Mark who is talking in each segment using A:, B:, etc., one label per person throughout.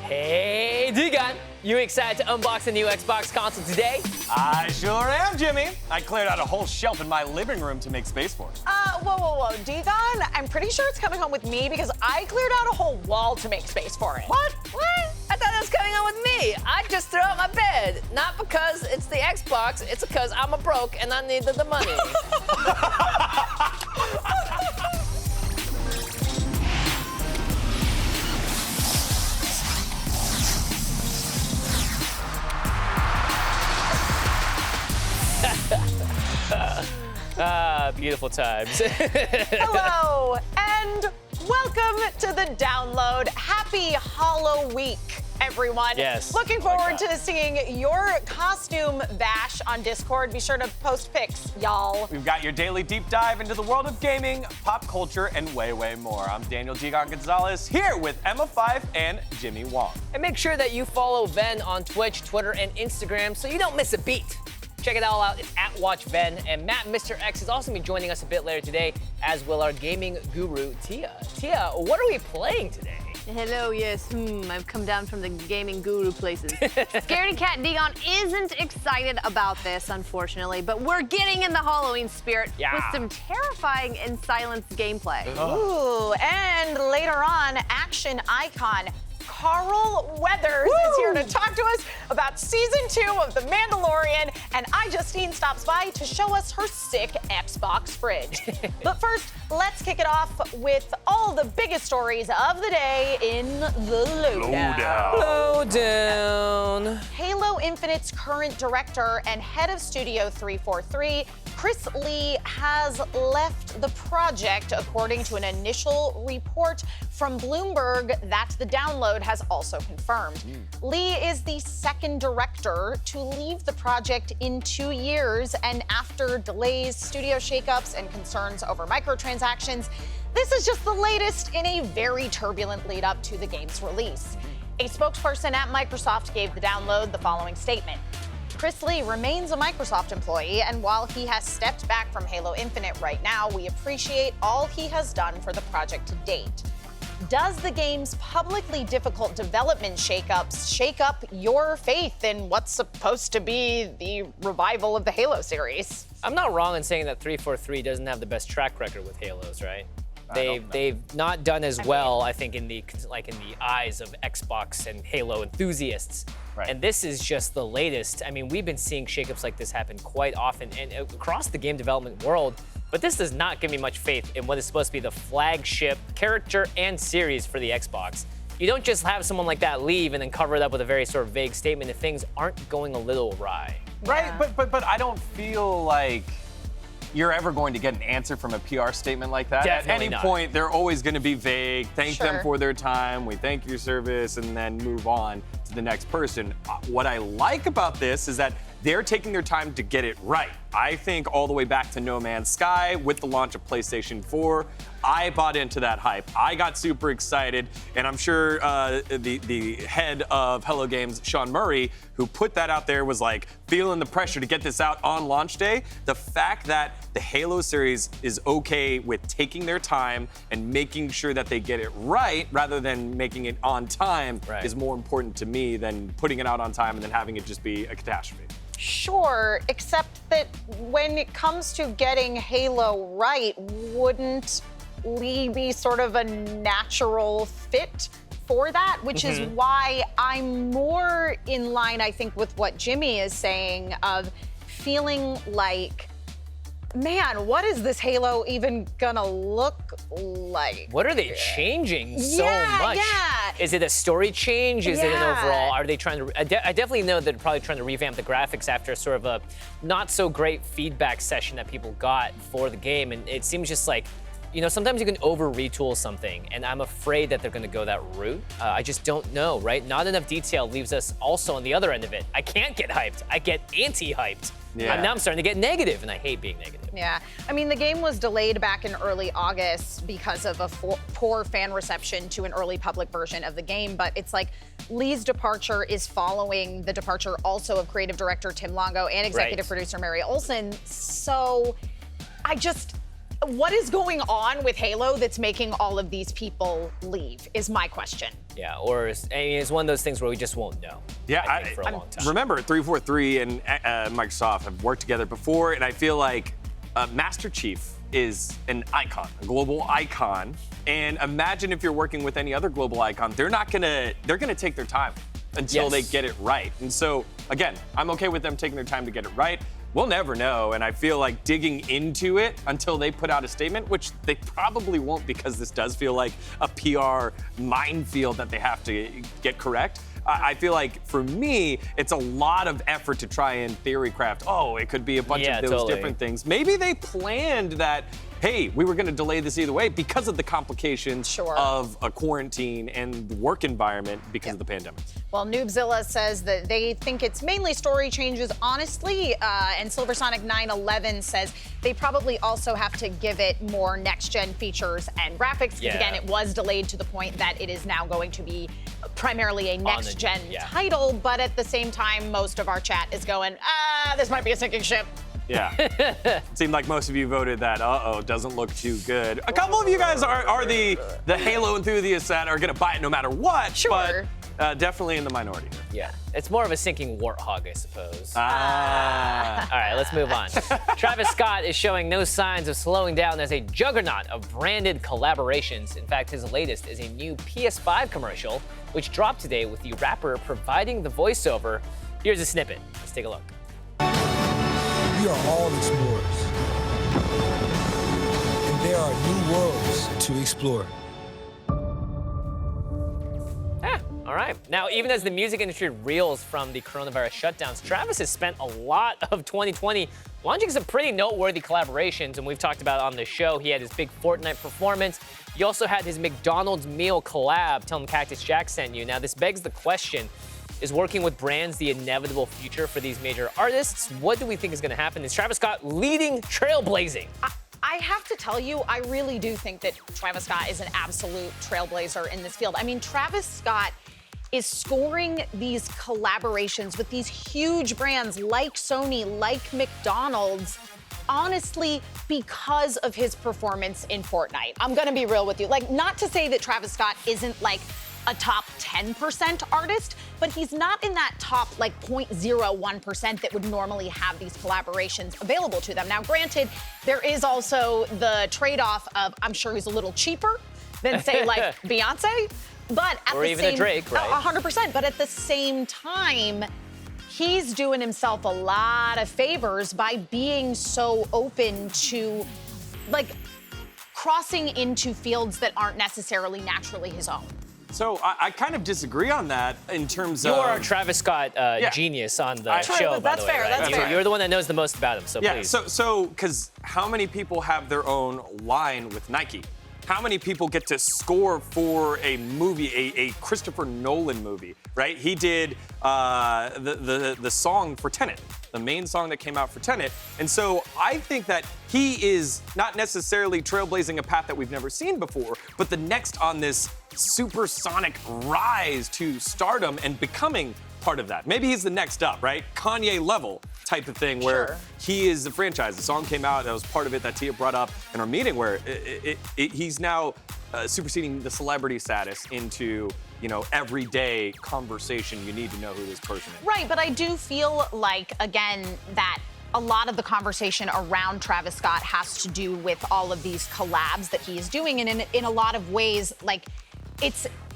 A: Hey, dGon, you excited to unbox the new Xbox console today?
B: I sure am, Jimmy. I cleared out a whole shelf in my living room to make space for it.
C: Whoa, dGon, I'm pretty sure it's coming home with me because I cleared out a whole wall to make space for it.
A: What? I thought that was coming on with me. I just threw out my bed. Not because it's the Xbox, it's because I'm a broke and I needed the money. Beautiful times.
C: Hello, and welcome to the download. Happy Hollow Week, everyone.
A: Yes.
C: Looking forward to seeing your costume bash on Discord. Be sure to post pics, y'all.
B: We've got your daily deep dive into the world of gaming, pop culture, and way more. I'm Daniel dGon Gonzalez here with Emma5 and Jimmy Wong.
A: And make sure that you follow VENN on Twitch, Twitter, and Instagram so you don't miss a beat. Check it all out. It's @WatchVenn. And Matt, Mr. X, is also going to be joining us a bit later today, as will our gaming guru, Tia. Tia, what are we playing today?
D: Hello, yes. I've come down from the gaming guru places. Scaredy Cat dGon isn't excited about this, unfortunately, but we're getting in the Halloween spirit with some terrifying and silenced gameplay.
C: Ooh, and later on, action icon Carl Weathers is here to talk to us about Season 2 of The Mandalorian, and iJustine stops by to show us her sick Xbox fridge. But first, let's kick it off with all the biggest stories of the day in the Lowdown. Halo Infinite's current director and head of Studio 343, Chris Lee, has left the project, according to an initial report from Bloomberg that the download has also confirmed. Lee is the second director to leave the project in 2 years, and after delays, studio shakeups, and concerns over microtransactions, this is just the latest in a very turbulent lead up to the game's release. A spokesperson at Microsoft gave the download the following statement. Chris Lee remains a Microsoft employee, and while he has stepped back from Halo Infinite right now, we appreciate all he has done for the project to date. Does the game's publicly difficult development shakeups shake up your faith in what's supposed to be the revival of the Halo series?
A: I'm not wrong in saying that 343 doesn't have the best track record with Halos, right? They've not done as well, I think, in the eyes of Xbox and Halo enthusiasts.
B: Right.
A: And this is just the latest. I mean, we've been seeing shakeups like this happen quite often and across the game development world. But this does not give me much faith in what is supposed to be the flagship character and series for the Xbox. You don't just have someone like that leave and then cover it up with a very sort of vague statement if things aren't going a little awry.
B: Right, but I don't feel like you're ever going to get an answer from a PR statement like that.
A: Definitely
B: At any
A: not.
B: point, they're always going to be vague. Thank them
C: Sure.
B: for their time. We thank your service, and then move on to the next person. What I like about this is that they're taking their time to get it right. I think all the way back to No Man's Sky with the launch of PlayStation 4, I bought into that hype. I got super excited, and I'm sure the head of Hello Games, Sean Murray, who put that out there, was like feeling the pressure to get this out on launch day. The fact that the Halo series is okay with taking their time and making sure that they get it right rather than making it on time is more important to me than putting it out on time and then having it just be a catastrophe.
C: Sure, except that when it comes to getting Halo right, wouldn't Lee be sort of a natural fit for that? Which is why I'm more in line, I think, with what Jimmy is saying of feeling like, man, what is this Halo even gonna look like?
A: What are they changing so much?
C: Yeah.
A: Is it a story change? Is it an
C: Yeah.
A: overall? Are they trying to? I definitely know they're probably trying to revamp the graphics after sort of a not so great feedback session that people got for the game, and it seems just like, you know, sometimes you can over retool something, and I'm afraid that they're going to go that route. I just don't know, right? Not enough detail leaves us also on the other end of it. I can't get hyped. I get anti-hyped.
B: Yeah.
A: Now I'm starting to get negative, and I hate being negative.
C: Yeah, I mean, the game was delayed back in early August because of a poor fan reception to an early public version of the game, but it's like Lee's departure is following the departure also of creative director Tim Longo and executive producer Mary Olson, so What is going on with Halo that's making all of these people leave is my question.
A: Yeah, or it's one of those things where we just won't know.
B: Yeah,
A: I think, for a long time.
B: Remember, 343 and Microsoft have worked together before, and I feel like Master Chief is an icon, a global icon. And imagine if you're working with any other global icon, they're gonna take their time until they get it right. And so, again, I'm okay with them taking their time to get it right. We'll never know, and I feel like digging into it until they put out a statement, which they probably won't because this does feel like a PR minefield that they have to get correct. I feel like, for me, it's a lot of effort to try and theory craft, it could be a bunch of those different things. Maybe they planned that, hey, we were gonna delay this either way because of the complications of a quarantine and work environment because of the pandemic.
C: Well, Noobzilla says that they think it's mainly story changes, honestly, and Silversonic 911 says they probably also have to give it more next-gen features and graphics, because again, it was delayed to the point that it is now going to be primarily a next-gen title, but at the same time, most of our chat is going, this might be a sinking ship.
B: Yeah. It seemed like most of you voted that, doesn't look too good. A couple of you guys are the Halo enthusiasts that are gonna buy it no matter what, but definitely in the minority here.
A: Yeah, it's more of a sinking warthog, I suppose. All right, let's move on. Travis Scott is showing no signs of slowing down as a juggernaut of branded collaborations. In fact, his latest is a new PS5 commercial, which dropped today with the rapper providing the voiceover. Here's a snippet. Let's take a look.
E: We are all explorers, and there are new worlds to explore.
A: All right. Now, even as the music industry reels from the coronavirus shutdowns, Travis has spent a lot of 2020 launching some pretty noteworthy collaborations, and we've talked about it on the show. He had his big Fortnite performance. He also had his McDonald's meal collab. Tell him Cactus Jack sent you. Now, this begs the question, is working with brands the inevitable future for these major artists? What do we think is going to happen? Is Travis Scott leading trailblazing?
C: I have to tell you, I really do think that Travis Scott is an absolute trailblazer in this field. I mean, Travis Scott is scoring these collaborations with these huge brands like Sony, like McDonald's, honestly, because of his performance in Fortnite. I'm gonna be real with you. Like, not to say that Travis Scott isn't like a top 10% artist, but he's not in that top like 0.01% that would normally have these collaborations available to them. Now, granted, there is also the trade-off of, I'm sure he's a little cheaper than, say, like Beyonce, but at
A: or
C: the
A: even
C: same,
A: a Drake, right?
C: 100%, but at the same time, he's doing himself a lot of favors by being so open to, like, crossing into fields that aren't necessarily naturally his own.
B: So I kind of disagree on that in terms of...
A: You are a Travis Scott genius on the show, by the way.
C: That's fair.
A: You're the one that knows the most about him, so please.
B: So, because how many people have their own line with Nike? How many people get to score for a movie, a Christopher Nolan movie, right? He did the song for Tenet, the main song that came out for Tenet. And so I think that he is not necessarily trailblazing a path that we've never seen before, but the next on this supersonic rise to stardom and becoming part of that. Maybe he's the next up, right? Kanye level type of thing where he is the franchise. The song came out, that was part of it that Tia brought up in our meeting where he's now superseding the celebrity status into, you know, everyday conversation. You need to know who this person is.
C: Right, but I do feel like, again, that a lot of the conversation around Travis Scott has to do with all of these collabs that he is doing. And in a lot of ways, like,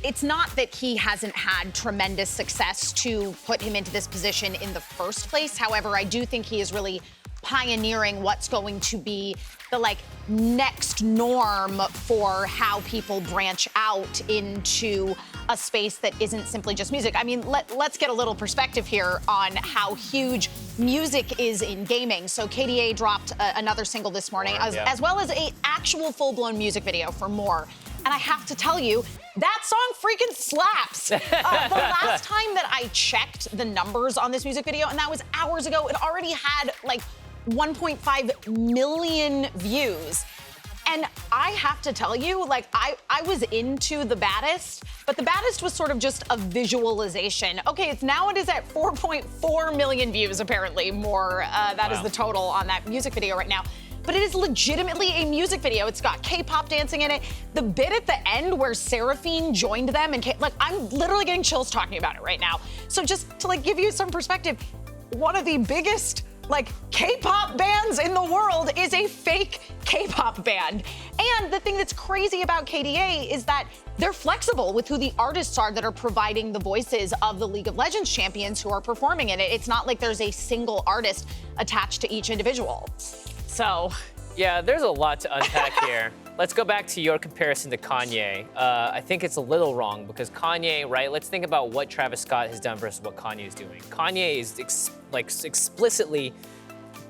C: it's not that he hasn't had tremendous success to put him into this position in the first place. However, I do think he is really pioneering what's going to be the like next norm for how people branch out into a space that isn't simply just music. I mean, let's get a little perspective here on how huge music is in gaming. So KDA dropped another single this morning, as well as a actual full-blown music video for More. And I have to tell you, that song freaking slaps. The last time that I checked the numbers on this music video, and that was hours ago, it already had like 1.5 million views. And I have to tell you, like, I was into The Baddest, but The Baddest was sort of just a visualization. Okay, it is at 4.4 million views, apparently, More. That is the total on that music video right now. but it is legitimately a music video. It's got K-pop dancing in it. The bit at the end where Seraphine joined them and I'm literally getting chills talking about it right now. So just to give you some perspective, one of the biggest K-pop bands in the world is a fake K-pop band. And the thing that's crazy about KDA is that they're flexible with who the artists are that are providing the voices of the League of Legends champions who are performing in it. It's not like there's a single artist attached to each individual. So.
A: Yeah, there's a lot to unpack here. Let's go back to your comparison to Kanye. I think it's a little wrong because Kanye, right? Let's think about what Travis Scott has done versus what Kanye is doing. Kanye is explicitly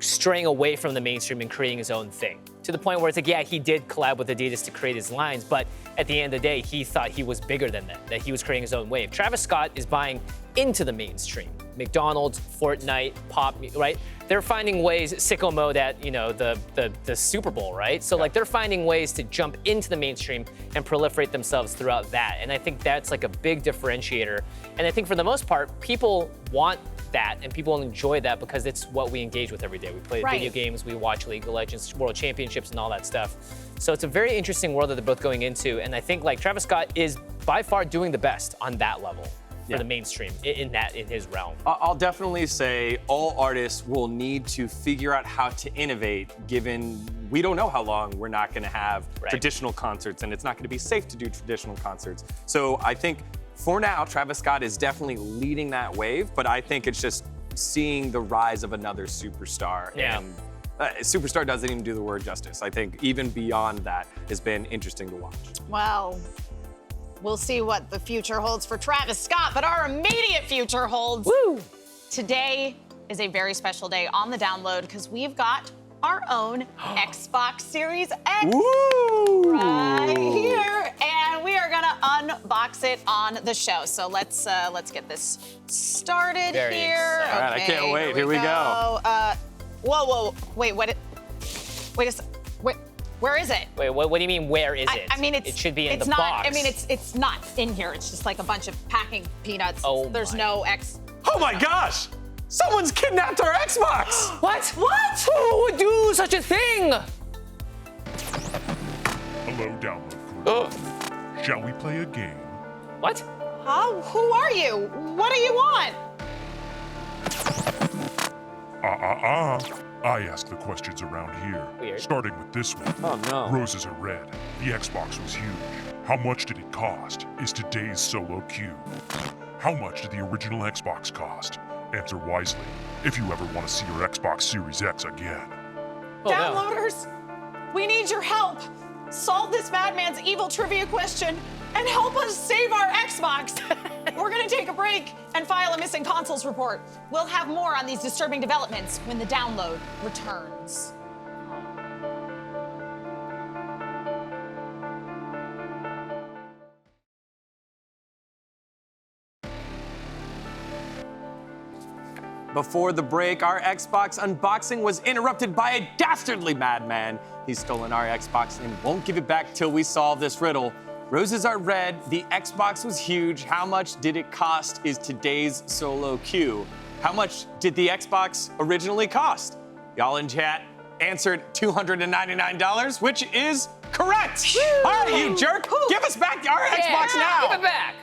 A: straying away from the mainstream and creating his own thing. To the point where it's yeah, he did collab with Adidas to create his lines, but at the end of the day, he thought he was bigger than that he was creating his own wave. Travis Scott is buying into the mainstream. McDonald's, Fortnite, pop, right? They're finding ways, sicko mode at, the Super Bowl, right? So they're finding ways to jump into the mainstream and proliferate themselves throughout that. And I think that's a big differentiator. And I think for the most part, people want that and people enjoy that because it's what we engage with every day. We play video games, we watch League of Legends, World Championships and all that stuff. So it's a very interesting world that they're both going into. And I think Travis Scott is by far doing the best on that level. For the mainstream in his realm.
B: I'll definitely say all artists will need to figure out how to innovate given we don't know how long we're not going to have traditional concerts and it's not going to be safe to do traditional concerts. So I think for now, Travis Scott is definitely leading that wave, but I think it's just seeing the rise of another superstar.
A: Yeah.
B: And superstar doesn't even do the word justice. I think even beyond that has been interesting to watch.
C: Well, we'll see what the future holds for Travis Scott, but our immediate future holds.
A: Woo!
C: Today is a very special day on the download because we've got our own Xbox Series X right here, and we are gonna unbox it on the show. So let's get this started here.
B: All right, I can't wait. Here we go.
C: Whoa, wait, wait a second. Where is it?
A: Wait, what do you mean, where is it?
C: I mean,
A: it should be in the
C: not,
A: box.
C: I mean, it's not in here. It's just a bunch of packing peanuts. There's no X.
B: Oh my gosh! Someone's kidnapped our Xbox!
A: What? Who would do such a thing?
F: Hello, download crew. Shall we play a game?
A: What?
C: Who are you? What do you want?
F: I ask the questions around here.
A: Weird.
F: Starting with this one.
B: Oh no.
F: Roses are red. The Xbox was huge. How much did it cost? Is today's solo queue. How much did the original Xbox cost? Answer wisely if you ever want to see your Xbox Series X again.
A: Oh,
C: Downloaders, we need your help. Solve this madman's evil trivia question and help us save our Xbox. We're gonna take a break and file a missing consoles report. We'll have more on these disturbing developments when the download returns.
B: Before the break, our Xbox unboxing was interrupted by a dastardly madman. He's stolen our Xbox and won't give it back till we solve this riddle. Roses are red, the Xbox was huge. How much did it cost is today's solo queue. How much did the Xbox originally cost? Y'all in chat answered $299, which is correct.
C: Woo!
B: All right, you jerk, give us back our Xbox now.
A: Give it back.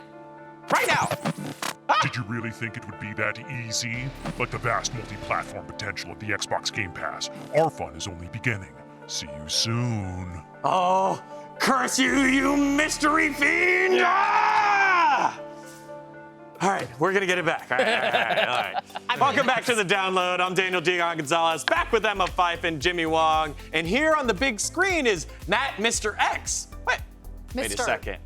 B: Right now.
F: Did you really think it would be that easy? Like the vast multi-platform potential of the Xbox Game Pass, our fun is only beginning. See you soon.
B: Oh, curse you, you mystery fiend! Ah! All right, we're gonna get it back. All right. Welcome back to the download. I'm Daniel dGon Gonzalez, back with Emma Fife and Jimmy Wong. And here on the big screen is Matt Mr. X. Wait a second.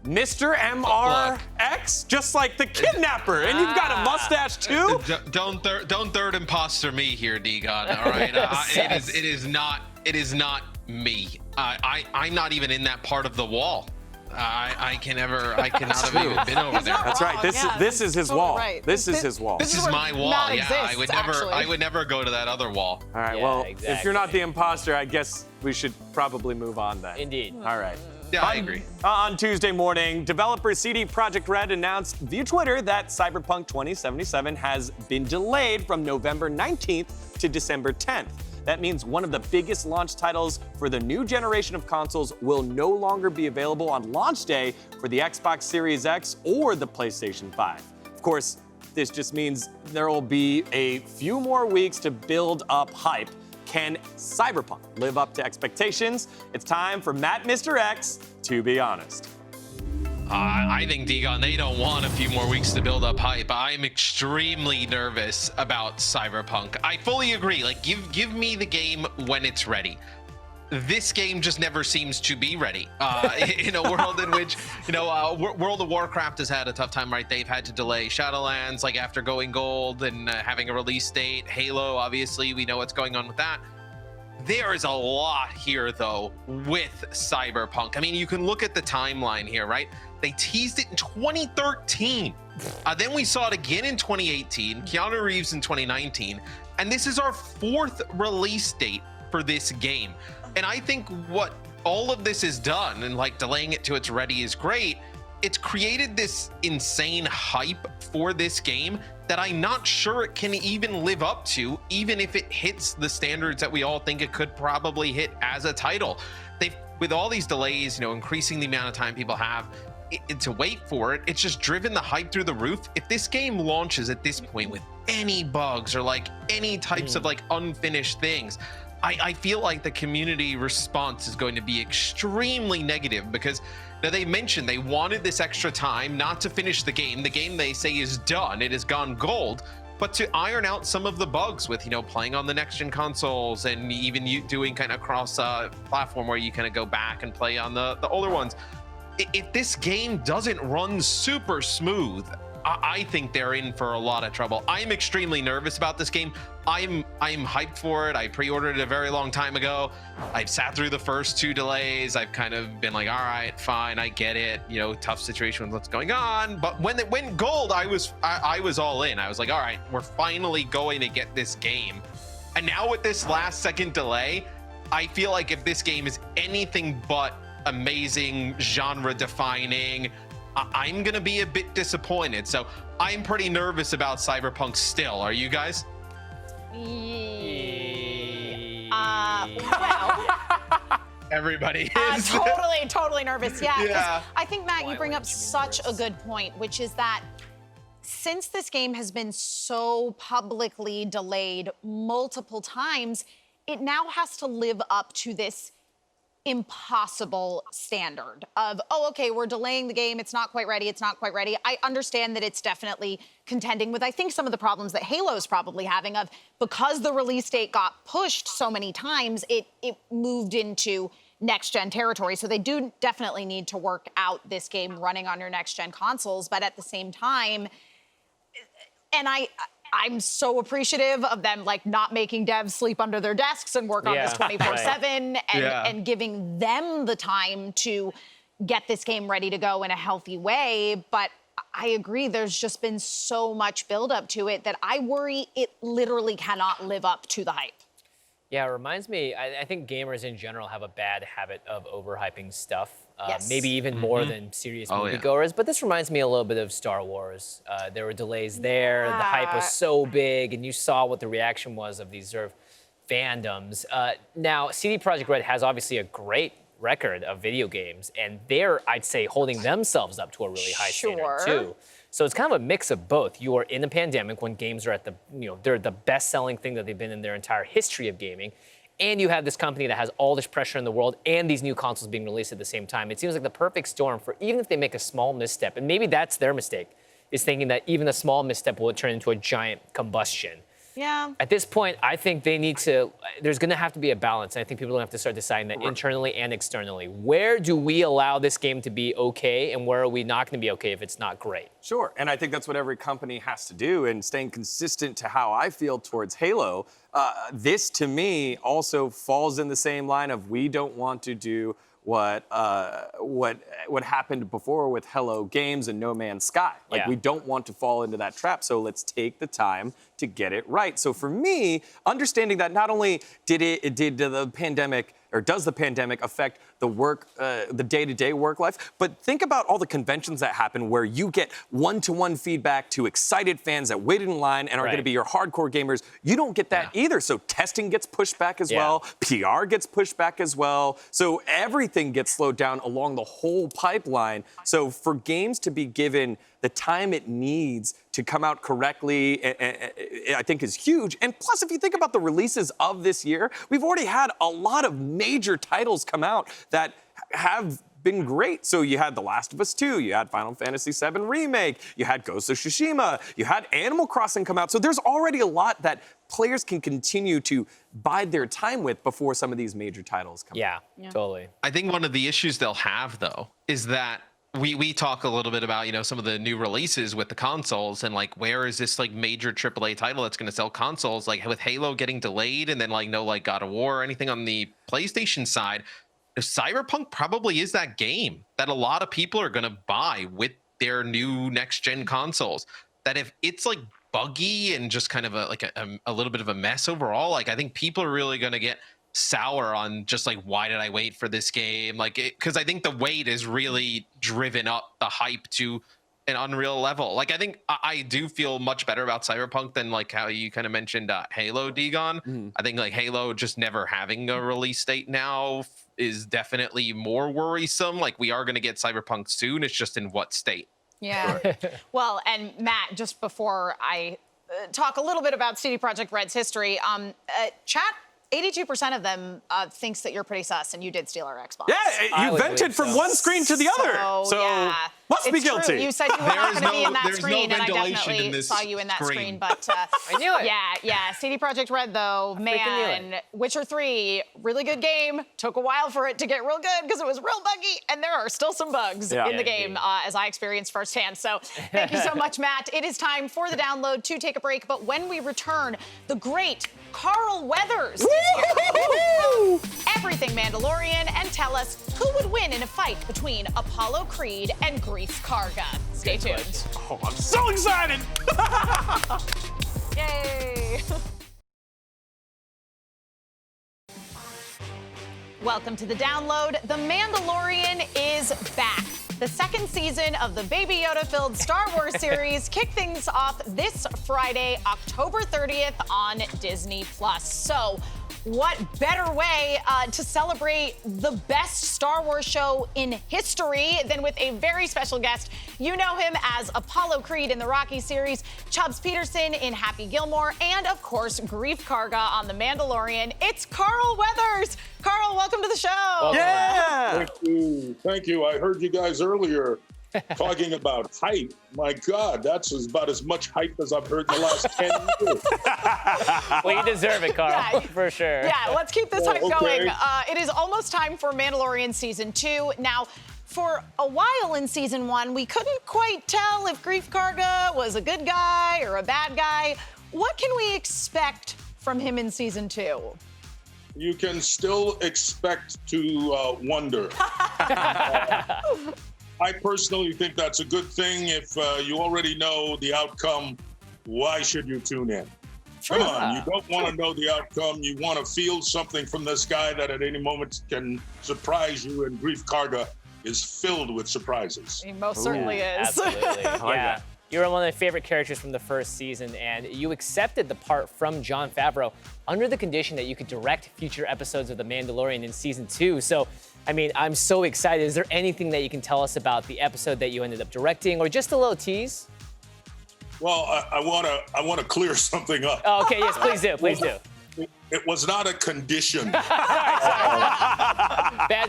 B: Mr. MRX, just like the kidnapper, and you've got a mustache too.
G: Don't third imposter me here, dGon. All right, it is not me. I'm not even in that part of the wall. I cannot have even been over there.
B: That's right. This is his
C: totally
B: wall.
C: right.
B: This is his wall.
G: This is my wall.
C: Matt
G: Yeah,
C: exists,
G: I would never go to that other wall.
B: All right.
A: Yeah,
B: Well, if you're not
A: exactly.
B: the imposter, I guess we should probably move on then.
A: Indeed.
B: All right.
G: Yeah, I agree.
B: On Tuesday morning, developer CD Projekt Red announced via Twitter that Cyberpunk 2077 has been delayed from November 19th to December 10th. That means one of the biggest launch titles for the new generation of consoles will no longer be available on launch day for the Xbox Series X or the PlayStation 5. Of course, this just means there will be a few more weeks to build up hype. Can Cyberpunk live up to expectations? It's time for Matt Mr. X to be honest.
G: I think, dGon, they don't want a few more weeks to build up hype. I'm extremely nervous about Cyberpunk. I fully agree. Like, give me the game when it's ready. This game just never seems to be ready in a world in which, World of Warcraft has had a tough time, right? They've had to delay Shadowlands, like, after going gold and having a release date. Halo, obviously, we know what's going on with that. There is a lot here, though, with Cyberpunk. I mean, you can look at the timeline here, right? They teased it in 2013. Then we saw it again in 2018, Keanu Reeves in 2019, and this is our 4th release date for this game. And I think what all of this has done, and like delaying it to its ready is great, it's created this insane hype for this game that I'm not sure it can even live up to, even if it hits the standards that we all think it could probably hit as a title. They've, with all these delays, increasing the amount of time people have to wait for it, it's just driven the hype through the roof. If this game launches at this point with any bugs or like any types of like unfinished things, I feel like the community response is going to be extremely negative, because now they mentioned they wanted this extra time not to finish the game. The game, they say, is done. It has gone gold, but to iron out some of the bugs with, playing on the next gen consoles, and even you doing kind of cross platform where you kind of go back and play on the older ones. If this game doesn't run super smooth, I think they're in for a lot of trouble. I'm extremely nervous about this game. I'm hyped for it. I pre-ordered it a very long time ago. I've sat through the first 2 delays. I've kind of been like, all right, fine, I get it. Tough situation with what's going on. But when it went gold, I was all in. I was like, all right, we're finally going to get this game. And now with this last second delay, I feel like if this game is anything but amazing, genre defining, I'm gonna be a bit disappointed. So I'm pretty nervous about Cyberpunk still. Are you guys?
C: Well,
G: everybody is.
C: Totally nervous. Yeah.
G: Yeah.
C: I think, Matt, you bring up such a good point, which is that since this game has been so publicly delayed multiple times, it now has to live up to this impossible standard of, oh, okay, we're delaying the game, it's not quite ready. I understand that it's definitely contending with, I think, some of the problems that Halo's probably having of, because the release date got pushed so many times, it moved into next-gen territory. So they do definitely need to work out this game running on your next-gen consoles, but at the same time, and I'm so appreciative of them, like, not making devs sleep under their desks and work on this 24/7 and giving them the time to get this game ready to go in a healthy way. But I agree, there's just been so much buildup to it that I worry it literally cannot live up to the hype.
A: Yeah, it reminds me, I think gamers in general have a bad habit of overhyping stuff.
C: Yes.
A: Maybe even more than serious moviegoers. But this reminds me a little bit of Star Wars. There were delays there. The hype was so big, and you saw what the reaction was of these sort of fandoms. Now, CD Projekt Red has obviously a great record of video games, and they're, I'd say, holding themselves up to a really high standard too. So it's kind of a mix of both. You are in a pandemic when games are at the, they're the best-selling thing that they've been in their entire history of gaming. And you have this company that has all this pressure in the world and these new consoles being released at the same time. It seems like the perfect storm for even if they make a small misstep, and maybe that's their mistake, is thinking that even a small misstep will turn into a giant combustion.
C: Yeah.
A: At this point, I think they need to, there's gonna have to be a balance. And I think people have to start deciding that internally and externally. Where do we allow this game to be okay, and where are we not gonna be okay if it's not great?
B: Sure, and I think that's what every company has to do, and staying consistent to how I feel towards Halo. This, to me, also falls in the same line of we don't want to do what happened before with Hello Games and No Man's Sky. Like, we don't want to fall into that trap, so let's take the time to get it right. So for me, understanding that not only does the pandemic affect the work, the day-to-day work life. But think about all the conventions that happen where you get one-to-one feedback to excited fans that waited in line and are going to be your hardcore gamers. You don't get that either. So testing gets pushed back as well. PR gets pushed back as well. So everything gets slowed down along the whole pipeline. So for games to be given the time it needs to come out correctly, I think is huge. And plus, if you think about the releases of this year, we've already had a lot of major titles come out that have been great. So you had The Last of Us 2, you had Final Fantasy VII Remake, you had Ghost of Tsushima, you had Animal Crossing come out. So there's already a lot that players can continue to bide their time with before some of these major titles come out.
A: Yeah, totally.
G: I think one of the issues they'll have, though, is that we talk a little bit about, you know, some of the new releases with the consoles and like, where is this like major AAA title that's going to sell consoles? Like with Halo getting delayed and then like no like God of War or anything on the PlayStation side, Cyberpunk probably is that game that a lot of people are going to buy with their new next gen consoles. That if it's like buggy and just kind of a little bit of a mess overall, like I think people are really going to get sour on just like, why did I wait for this game? Like, because I think the wait is really driven up the hype to an unreal level. Like, I think I do feel much better about Cyberpunk than like how you kind of mentioned Halo, dGon. I think like Halo just never having a release date now is definitely more worrisome. Like, we are going to get Cyberpunk soon. It's just in what state.
C: Yeah. Well, and Matt, just before I talk a little bit about CD Projekt Red's history, chat, 82% of them thinks that you're pretty sus and you did steal our Xbox.
B: Yeah, you vented from one screen to the other. So must be guilty.
C: True. You said you were not going to be in that screen, and I
G: ventilation
C: definitely saw you in that screen. But
A: I knew it.
C: Yeah. CD Projekt Red, though, man, Witcher 3, really good game. Took a while for it to get real good because it was real buggy, and there are still some bugs in the game, as I experienced firsthand. So thank you so much, Matt. It is time for the download to take a break, but when we return, the great Carl Weathers is here. Everything Mandalorian, and tell us who would win in a fight between Apollo Creed and Grief Karga. Stay tuned.
B: Oh, I'm so excited!
C: Yay! Welcome to the download. The Mandalorian is back. The second season of the Baby Yoda-filled Star Wars series kicked things off this Friday, October 30th on Disney+. So, what better way to celebrate the best Star Wars show in history than with a very special guest. You know him as Apollo Creed in the Rocky series, Chubbs Peterson in Happy Gilmore, and of course, Grief Karga on The Mandalorian. It's Carl Weathers. Carl, welcome to the show.
A: Welcome.
B: Yeah!
H: Thank you. I heard you guys earlier talking about hype. My God, that's about as much hype as I've heard in the last 10 years.
A: Well, you deserve it, Carl, for sure.
C: Yeah, let's keep this hype going. It is almost time for Mandalorian Season 2. Now, for a while in Season 1, we couldn't quite tell if Grief Karga was a good guy or a bad guy. What can we expect from him in Season 2?
H: You can still expect to wonder. I personally think that's a good thing. If you already know the outcome, why should you tune in? Come on, you don't want to know the outcome. You want to feel something from this guy that at any moment can surprise you, and Grief Karga is filled with surprises.
C: He most certainly is.
A: Absolutely. Yeah. You were one of my favorite characters from the first season, and you accepted the part from Jon Favreau under the condition that you could direct future episodes of The Mandalorian in Season 2. So, I mean, I'm so excited. Is there anything that you can tell us about the episode that you ended up directing, or just a little tease?
H: Well, I want to clear something up.
A: Oh, okay, yes, please do, please do.
H: It was not a condition.
A: Bad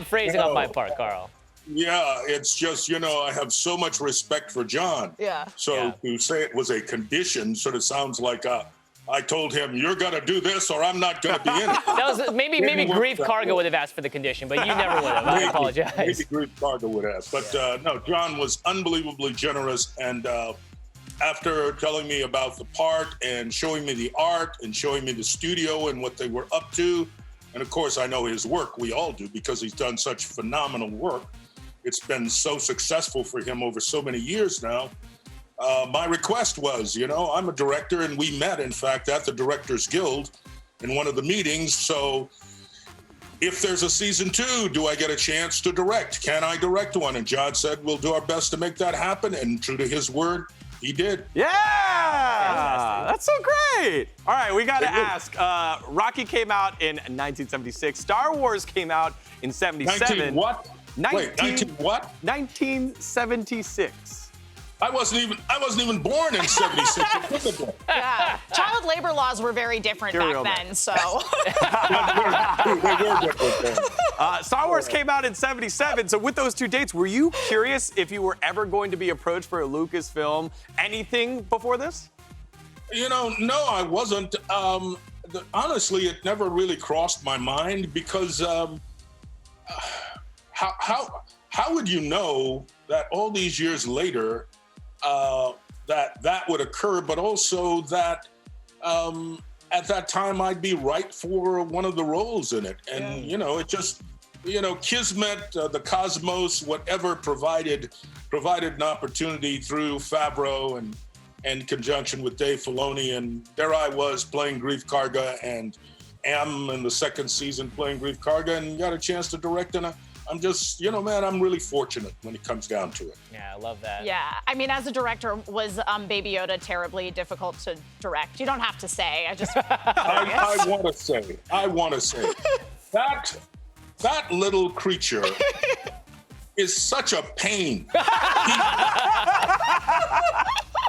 A: phrasing on my part, Carl.
H: Yeah, it's just, I have so much respect for John.
C: Yeah.
H: So to say it was a condition sort of sounds like I told him, you're going to do this or I'm not going to be in it.
A: That was maybe Grief Karga would have asked for the condition, but you never would have. I apologize.
H: Maybe Grief Karga would have. But no, John was unbelievably generous. And after telling me about the part and showing me the art and showing me the studio and what they were up to, and of course I know his work, we all do, because he's done such phenomenal work. It's been so successful for him over so many years now. My request was, I'm a director, and we met, in fact, at the Directors Guild in one of the meetings. So if there's a season 2, do I get a chance to direct? Can I direct one? And John said, we'll do our best to make that happen. And true to his word, he did.
B: Yeah, that's so great. All right, we got to ask. Rocky came out in 1976. Star Wars came out in 77.
H: 19 what? 19 what?
B: 1976.
H: I wasn't even born in 76.
C: Yeah. Child labor laws were very different back then, so.
B: Star Wars came out in 77. So with those 2 dates, were you curious if you were ever going to be approached for a Lucasfilm? Anything before this?
H: No, I wasn't. Honestly, it never really crossed my mind because how would you know that all these years later that would occur, but also that at that time I'd be right for one of the roles in it. And, it just, Kismet, the cosmos, whatever provided an opportunity through Favreau and in conjunction with Dave Filoni. And there I was playing Greef Karga and am in the 2nd season playing Greef Karga and got a chance to direct. And I'm just, man, I'm really fortunate when it comes down to it.
A: Yeah, I love that.
C: Yeah, I mean, as a director, was Baby Yoda terribly difficult to direct? You don't have to say. I just.
H: I want to say, that little creature is such a pain.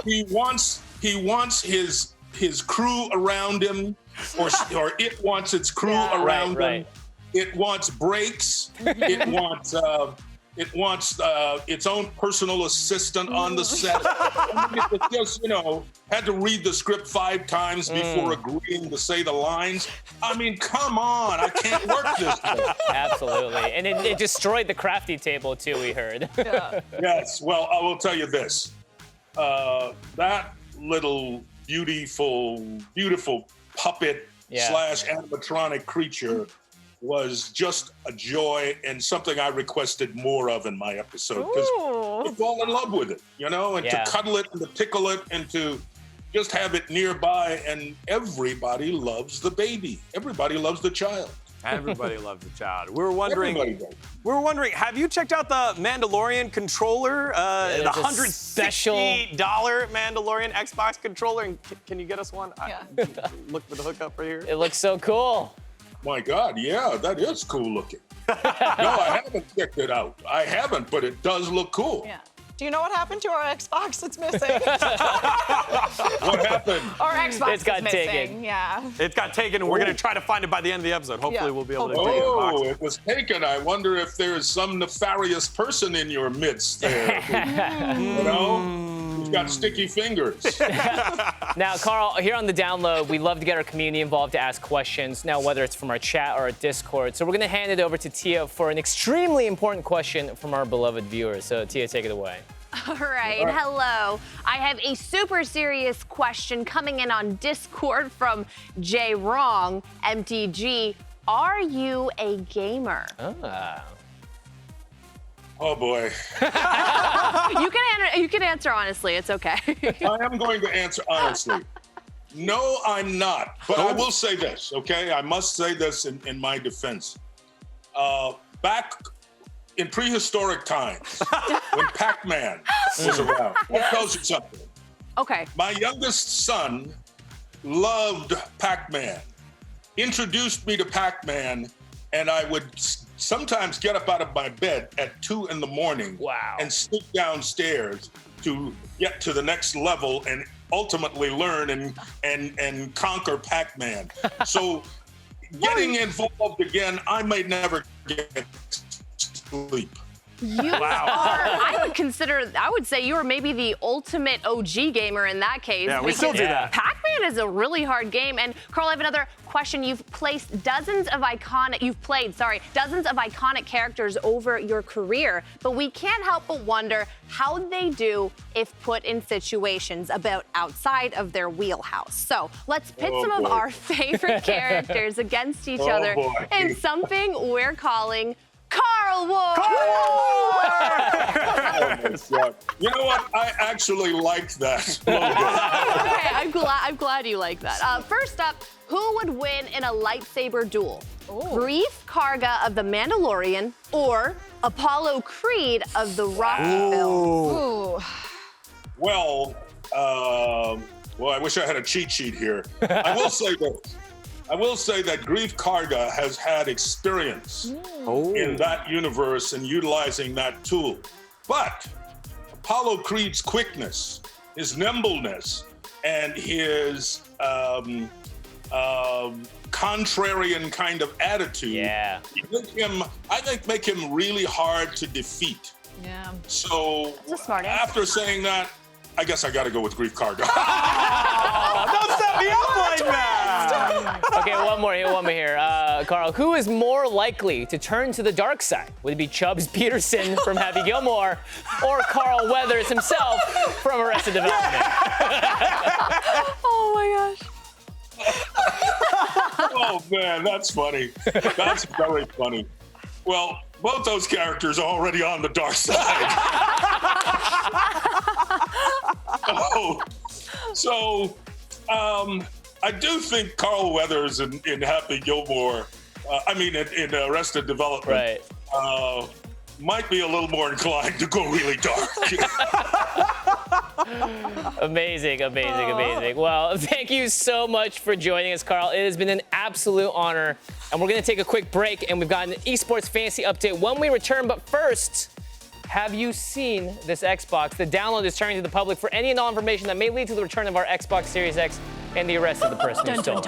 H: He wants his crew around him, or it wants its crew around him. It wants breaks. It wants its own personal assistant on the set. It just, had to read the script 5 times before agreeing to say the lines. I mean, come on, I can't work this way.
A: Absolutely, and it destroyed the crafty table too. We heard.
C: Yeah.
H: Yes. Well, I will tell you this: that little beautiful puppet / animatronic creature was just a joy and something I requested more of in my episode because you fall in love with it, and to cuddle it and to tickle it and to just have it nearby. And everybody loves the baby. Everybody loves the child.
B: Everybody loves the child. We were wondering, have you checked out the Mandalorian controller? The $160 Mandalorian Xbox controller. And can you get us one?
C: Yeah.
B: Look for the hookup right here.
A: It looks so cool.
H: My God, yeah, that is cool looking. No, I haven't checked it out. I haven't, but it does look cool.
C: Yeah. Do you know what happened to our Xbox that's missing?
H: What happened?
C: Our Xbox
A: It's got
C: is missing.
A: taken.
C: Yeah.
B: It's got taken, and we're going to try to find it by the end of the episode. Hopefully, we'll be able to take the box.
H: Oh, it was taken. I wonder if there's some nefarious person in your midst there. Who's got sticky fingers.
A: Now, Carl, here on the download, we love to get our community involved to ask questions. Now, whether it's from our chat or our Discord. So we're going to hand it over to Tia for an extremely important question from our beloved viewers. So, Tia, take it away.
D: All right, hello. I have a super serious question coming in on Discord from J Wrong MTG. Are you a gamer?
H: Oh boy.
D: You can answer honestly. It's okay.
H: I am going to answer honestly. No, I'm not. But I will say this, okay? I must say this in my defense. Back in prehistoric times, when Pac-Man was around, that tells you something.
D: Okay.
H: My youngest son loved Pac-Man, introduced me to Pac-Man, and I would sometimes get up out of my bed at 2 in the morning and sneak downstairs to get to the next level and ultimately learn and conquer Pac-Man. So getting involved again, I may never get sleep.
D: You are, I would say you are maybe the ultimate OG gamer in that case.
B: Yeah, we still do that.
D: Pac-Man is a really hard game. And Carl, I have another question. You've played dozens of iconic characters over your career, but we can't help but wonder how they do if put in situations about outside of their wheelhouse. So let's pit some of our favorite characters against each other in something we're calling Carl Ward.
H: Oh my God. You know what? I actually like that logo.
D: Okay, I'm glad you like that. First up, who would win in a lightsaber duel? Greef Karga of the Mandalorian or Apollo Creed of the Rock film?
H: Well, I wish I had a cheat sheet here. I will say that Greef Karga has had experience in that universe and utilizing that tool. But Apollo Creed's quickness, his nimbleness, and his contrarian kind of attitude, make him really hard to defeat.
C: Yeah.
H: So
D: That's a smart answer.
H: after saying that, I guess I got to go with Greef Karga.
B: Don't set me up like that.
A: Okay, one more here. Carl, who is more likely to turn to the dark side? Would it be Chubbs Peterson from Happy Gilmore or Carl Weathers himself from Arrested Development?
D: Oh my gosh.
H: Oh man, that's funny. That's very funny. Well, both those characters are already on the dark side. I do think Carl Weathers in Happy Gilmore, in Arrested Development, might be a little more inclined to go really dark.
A: Amazing. Well, thank you so much for joining us, Carl. It has been an absolute honor. And we're going to take a quick break, and we've got an esports fantasy update when we return. But first, have you seen this Xbox? The download is turning to the public for any and all information that may lead to the return of our Xbox Series X and the arrest of the person who stole it.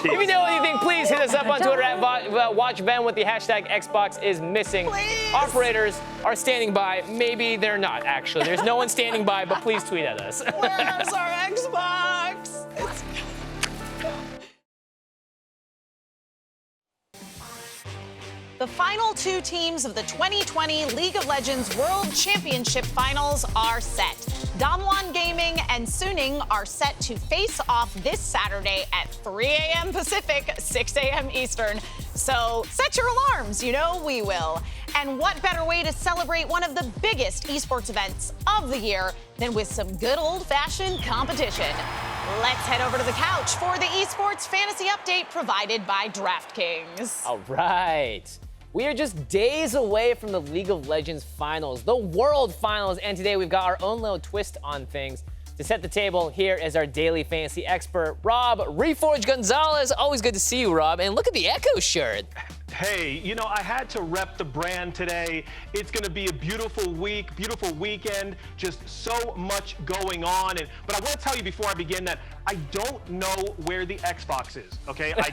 A: If you know anything, please hit us up on Twitter at WatchVenn with the hashtag Xbox is missing.
C: Please.
A: Operators are standing by. Maybe they're not, actually. There's no one standing by, but please tweet at us.
C: Where's our Xbox? The final two teams of the 2020 League of Legends World Championship Finals are set. Damwon Gaming and Suning are set to face off this Saturday at 3 a.m. Pacific, 6 a.m. Eastern. So set your alarms, you know we will. And what better way to celebrate one of the biggest esports events of the year than with some good old-fashioned competition? Let's head over to the couch for the esports fantasy update provided by DraftKings.
A: All right. We are just days away from the League of Legends finals, the World Finals, and today we've got our own little twist on things. To set the table, here is our daily fantasy expert, Rob Reforge Gonzalez. Always good to see you, Rob. And look at the Echo shirt.
I: Hey, you know, I had to rep the brand today. It's going to be a beautiful week, beautiful weekend, just so much going on. But I want to tell you before I begin that I don't know where the Xbox is, okay? I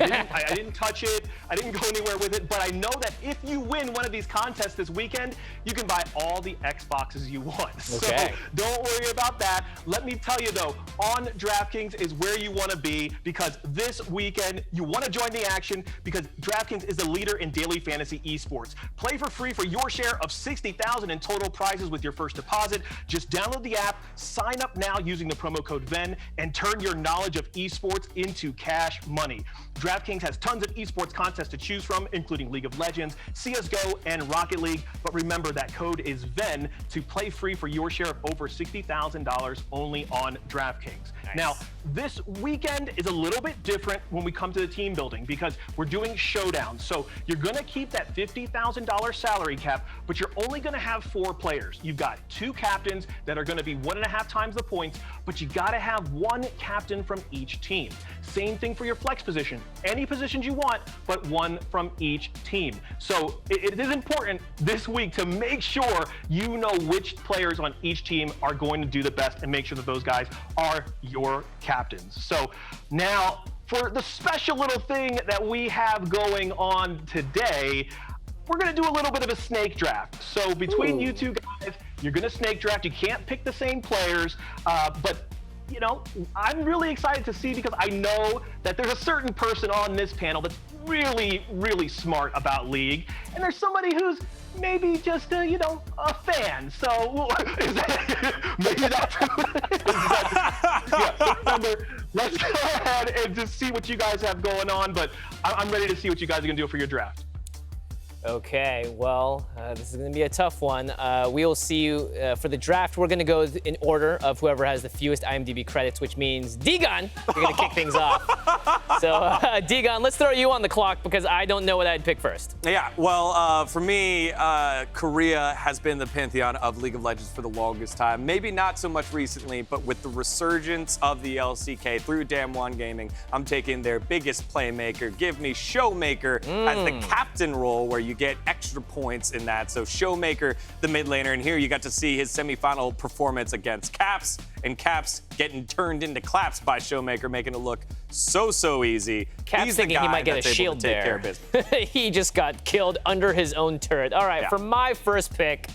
I: didn't touch it. I didn't go anywhere with it. But I know that if you win one of these contests this weekend, you can buy all the Xboxes you want.
A: Okay.
I: So don't worry about that. Let me tell you, though, on DraftKings is where you want to be because this weekend you want to join the action because DraftKings is the leader in daily fantasy esports. Play for free for your share of $60,000 in total prizes with your first deposit. Just download the app, sign up now using the promo code VENN, and turn your knowledge of esports into cash money. DraftKings has tons of esports contests to choose from, including League of Legends, CSGO, and Rocket League. But remember, that code is VENN to play free for your share of over $60,000 only on DraftKings.
A: Nice.
I: Now, this weekend is a little bit different when we come to the team building because we're doing showdowns. So you're going to keep that $50,000 salary cap, but you're only going to have 4 players. You've got 2 captains that are going to be 1.5 times the points, but you got to have 1 captain from each team. Same thing for your flex position. Any positions you want, but 1 from each team. So it is important this week to make sure you know which players on each team are going to do the best and make sure that those guys are your captains. So now, for the special little thing that we have going on today, we're going to do a little bit of a snake draft. So between you two guys, you're going to snake draft. You can't pick the same players, but you know, I'm really excited to see because I know that there's a certain person on this panel that's really, really smart about League, and there's somebody who's maybe just you know, a fan. So maybe that's yeah. Remember, let's go ahead and just see what you guys have going on. But I'm ready to see what you guys are gonna do for your draft.
A: Okay, well, this is going to be a tough one. We will see you for the draft. We're going to go in order of whoever has the fewest IMDb credits, which means dGon, you're going to kick things off. So, dGon, let's throw you on the clock because I don't know what I'd pick first.
B: Yeah, well, for me, Korea has been the pantheon of League of Legends for the longest time. Maybe not so much recently, but with the resurgence of the LCK through Damwon Gaming, I'm taking their biggest playmaker. Give me Showmaker as the captain role, where you get extra points in that. So Showmaker, the mid laner, and here you got to see his semifinal performance against Caps, and Caps getting turned into claps by Showmaker, making it look so easy.
A: Caps
B: He's
A: thinking
B: the guy
A: he might get
B: that's
A: a
B: able
A: shield
B: to take care
A: there.
B: of business.
A: He just got killed under his own turret. All right,
B: Yeah.
A: for my first pick,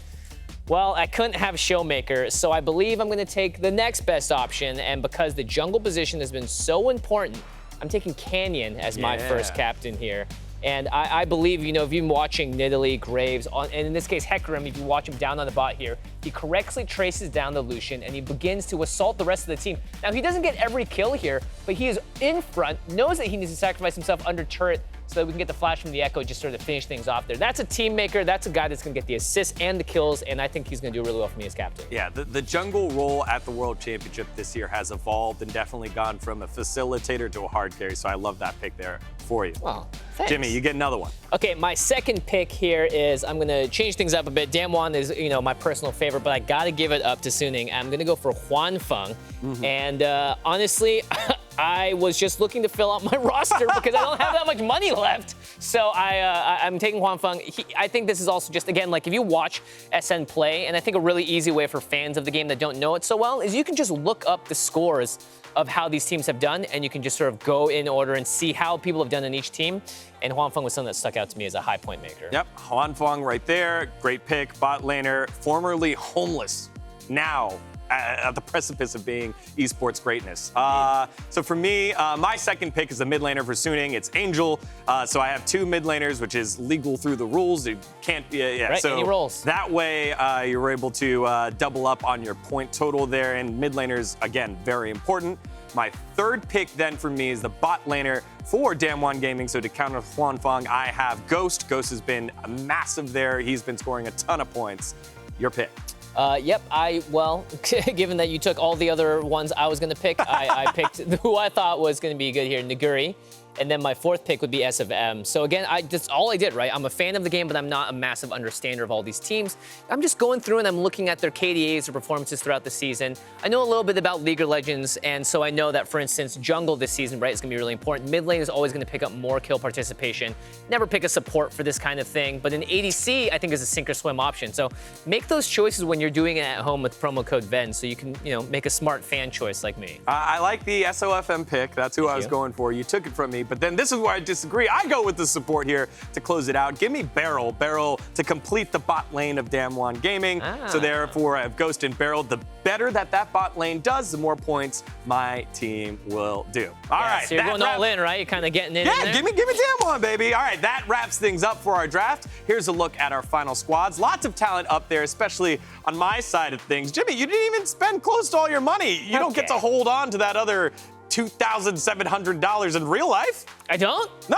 A: well, I couldn't have Showmaker, so I believe I'm going to take the next best option, and because the jungle position has been so important, I'm taking Canyon as my first captain here. And I believe, you know, if you've been watching Nidalee, Graves, and in this case Hecarim, if you watch him down on the bot here, he correctly traces down the Lucian and he begins to assault the rest of the team. Now, he doesn't get every kill here, but he is in front, knows that he needs to sacrifice himself under turret so that we can get the flash from the Echo, just sort of finish things off there. That's a team maker. That's a guy that's going to get the assists and the kills, and I think he's going to do really well for me as captain.
B: Yeah, the jungle role at the World Championship this year has evolved and definitely gone from a facilitator to a hard carry, so I love that pick there for you.
A: Well, thanks.
B: Jimmy, you get another one.
A: Okay, my second pick here is I'm going to change things up a bit. Damwon is, you know, my personal favorite, but I got to give it up to Suning. I'm going to go for Hwanfeng. And honestly, I was just looking to fill out my roster because I don't have that much money left. So I'm taking Hwanfeng. I think this is also just, again, like if you watch SN play, and I think a really easy way for fans of the game that don't know it so well is you can just look up the scores of how these teams have done, and you can just sort of go in order and see how people have done in each team. And Hwanfeng was something that stuck out to me as a high point maker.
B: Yep, Hwanfeng right there. Great pick. Bot laner, formerly homeless, now at the precipice of being esports greatness. So for me, my second pick is a mid laner for Suning. It's Angel. So I have two mid laners, which is legal through the rules. It can't be,
A: Right,
B: so
A: any roles.
B: that way you're able to double up on your point total there. And mid laners, again, very important. My third pick then for me is the bot laner for Damwon Gaming. So to counter Hwanfeng, I have Ghost. Ghost has been massive there. He's been scoring a ton of points. Your pick.
A: Yep, well, given that you took all the other ones I was going to pick, I picked who I thought was going to be good here, Naguri. And then my fourth pick would be S of M. So again, that's all I did, right? I'm a fan of the game, but I'm not a massive understander of all these teams. I'm just going through and I'm looking at their KDAs or performances throughout the season. I know a little bit about League of Legends, and so I know that, for instance, jungle this season, right, is going to be really important. Mid lane is always going to pick up more kill participation. Never pick a support for this kind of thing, but an ADC, I think, is a sink or swim option. So make those choices when you're doing it at home with promo code VENN, so you can, you know, make a smart fan choice like me.
B: I like the SOFM pick. That's who I was going for. You took it from me. But then this is where I disagree. I go with the support here to close it out. Give me Beryl. Beryl to complete the bot lane of Damwon Gaming. So therefore, I have Ghost and Beryl. The better that bot lane does, the more points my team will do. All right.
A: So you're going all in, right? You're kind of getting in there.
B: Yeah, give me Damwon, baby. All right, that wraps things up for our draft. Here's a look at our final squads. Lots of talent up there, especially on my side of things. Jimmy, you didn't even spend close to all your money. You don't get to hold on to that other $2,700 in real life.
A: I don't?
B: No.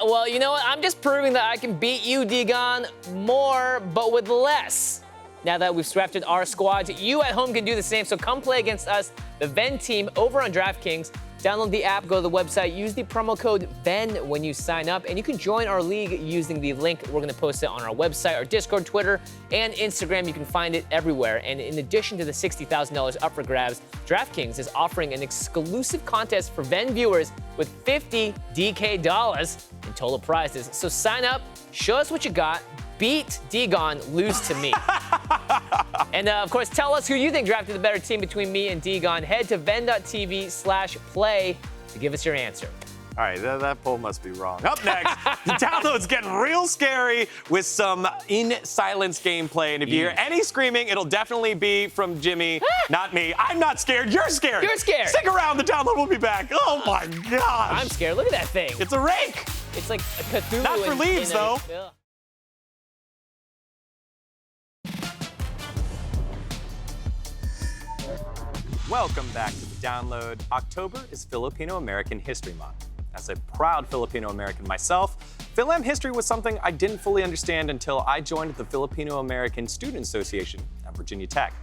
A: Well, you know what? I'm just proving that I can beat you, dGon, more, but with less. Now that we've drafted our squads, you at home can do the same. So come play against us, the VENN team, over on DraftKings. Download the app, go to the website, use the promo code VENN when you sign up, and you can join our league using the link. We're going to post it on our website, our Discord, Twitter, and Instagram. You can find it everywhere. And in addition to the $60,000 up for grabs, DraftKings is offering an exclusive contest for VENN viewers with $50 DK in total prizes. So sign up, show us what you got, beat dGon, lose to me. And of course, tell us who you think drafted the better team between me and dGon. Head to venn.tv/play to give us your answer.
B: All right, that poll must be wrong. Up next, the download's getting real scary with some in silence gameplay. And if you hear any screaming, it'll definitely be from Jimmy, not me. I'm not scared. You're scared.
A: You're scared.
B: Stick around. The download will be back. Oh my gosh.
A: I'm scared. Look at that thing.
B: It's a rake.
A: It's like a Cthulhu.
B: Not for leaves, though.
A: Ugh.
B: Welcome back to the download. October is Filipino American History Month. As a proud Filipino American myself, Phil-Am history was something I didn't fully understand until I joined the Filipino American Student Association at Virginia Tech.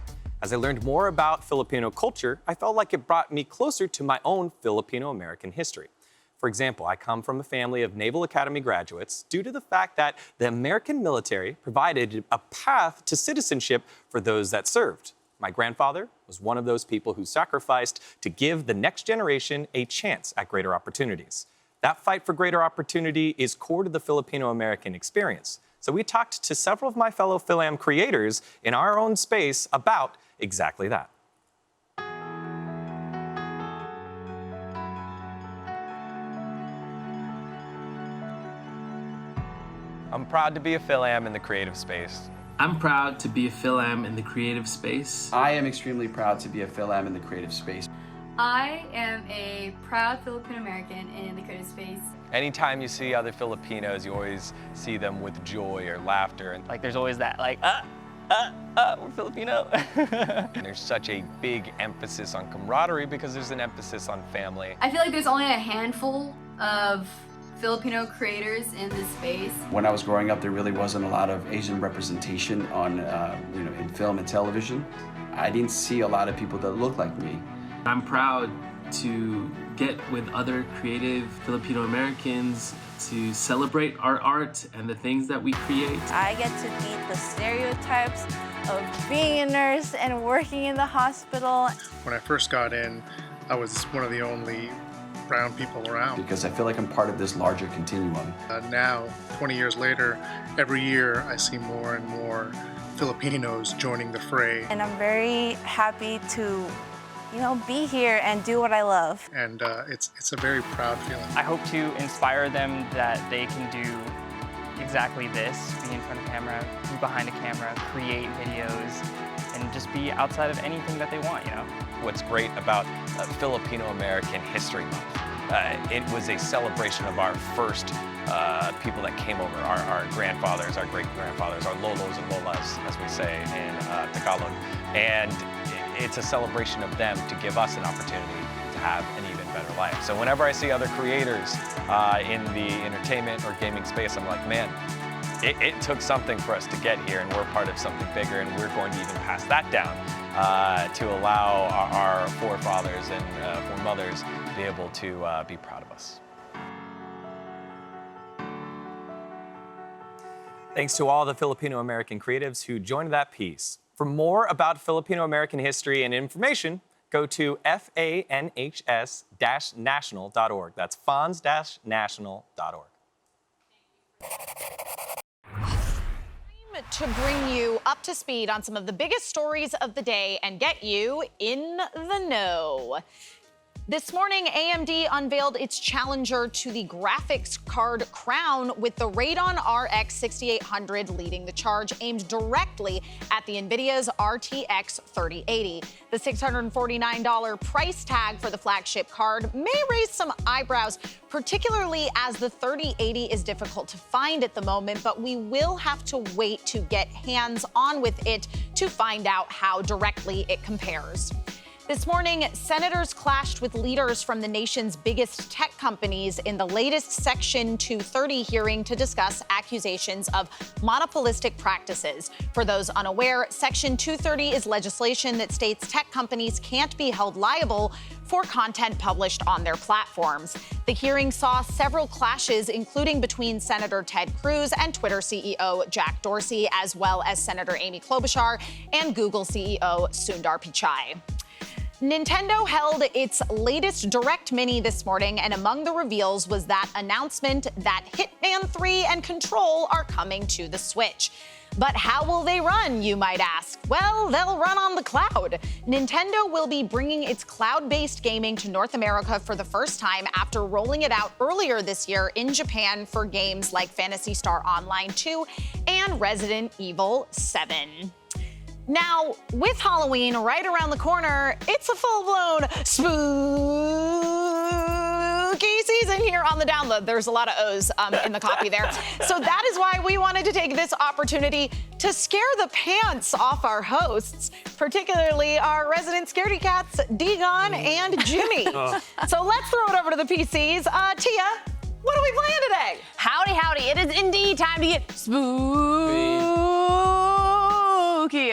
B: As I learned more about Filipino culture, I felt like it brought me closer to my own Filipino American history. For example, I come from a family of Naval Academy graduates due to the fact that the American military provided a path to citizenship for those that served. My grandfather was one of those people who sacrificed to give the next generation a chance at greater opportunities. That fight for greater opportunity is core to the Filipino American experience. So we talked to several of my fellow Fil-Am creators in our own space about exactly that. I'm proud to be a Fil-Am in the creative space.
J: I'm proud to be a Fil-Am in the creative space.
K: I am extremely proud to be a Fil-Am in the creative space.
L: I am a proud Filipino American in the creative space.
B: Anytime you see other Filipinos, you always see them with joy or laughter. And
M: like there's always that we're Filipino.
B: And there's such a big emphasis on camaraderie because there's an emphasis on family.
L: I feel like there's only a handful of Filipino creators in this space.
K: When I was growing up, there really wasn't a lot of Asian representation on, in film and television. I didn't see a lot of people that looked like me.
J: I'm proud to get with other creative Filipino Americans to celebrate our art and the things that we create.
N: I get to beat the stereotypes of being a nurse and working in the hospital.
O: When I first got in, I was one of the only brown people around.
K: Because I feel like I'm part of this larger continuum.
O: Now, 20 years later, every year I see more and more Filipinos joining the fray.
N: And I'm very happy to be here and do what I love.
O: And it's a very proud feeling.
M: I hope to inspire them that they can do exactly this, be in front of camera, be behind a camera, create videos, and just be outside of anything that they want,
B: What's great about Filipino American History Month, it was a celebration of our first people that came over, our grandfathers, our great-grandfathers, our lolos and lolas, as we say in Tagalog. And it's a celebration of them to give us an opportunity to have an even better life. So whenever I see other creators in the entertainment or gaming space, I'm like, man, it took something for us to get here, and we're part of something bigger, and we're going to even pass that down to allow our forefathers and foremothers to be able to be proud of us. Thanks to all the Filipino American creatives who joined that piece. For more about Filipino American history and information, go to FANHS-national.org. That's FANS-national.org.
C: To bring you up to speed on some of the biggest stories of the day and get you in the know. This morning, AMD unveiled its challenger to the graphics card crown, with the Radeon RX 6800 leading the charge, aimed directly at the NVIDIA's RTX 3080. The $649 price tag for the flagship card may raise some eyebrows, particularly as the 3080 is difficult to find at the moment, but we will have to wait to get hands-on with it to find out how directly it compares. This morning, senators clashed with leaders from the nation's biggest tech companies in the latest Section 230 hearing to discuss accusations of monopolistic practices. For those unaware, Section 230 is legislation that states tech companies can't be held liable for content published on their platforms. The hearing saw several clashes, including between Senator Ted Cruz and Twitter CEO Jack Dorsey, as well as Senator Amy Klobuchar and Google CEO Sundar Pichai. Nintendo held its latest Direct Mini this morning, and among the reveals was that announcement that Hitman 3 and Control are coming to the Switch. But how will they run, you might ask? Well, they'll run on the cloud. Nintendo will be bringing its cloud-based gaming to North America for the first time after rolling it out earlier this year in Japan for games like Phantasy Star Online 2 and Resident Evil 7. Now, with Halloween right around the corner, it's a full-blown spooky season here on the download. There's a lot of O's in the copy there. So that is why we wanted to take this opportunity to scare the pants off our hosts, particularly our resident scaredy cats, dGon and Jimmy. So let's throw it over to the PCs. Tia, What are we playing today?
D: Howdy, howdy. It is indeed time to get spooky.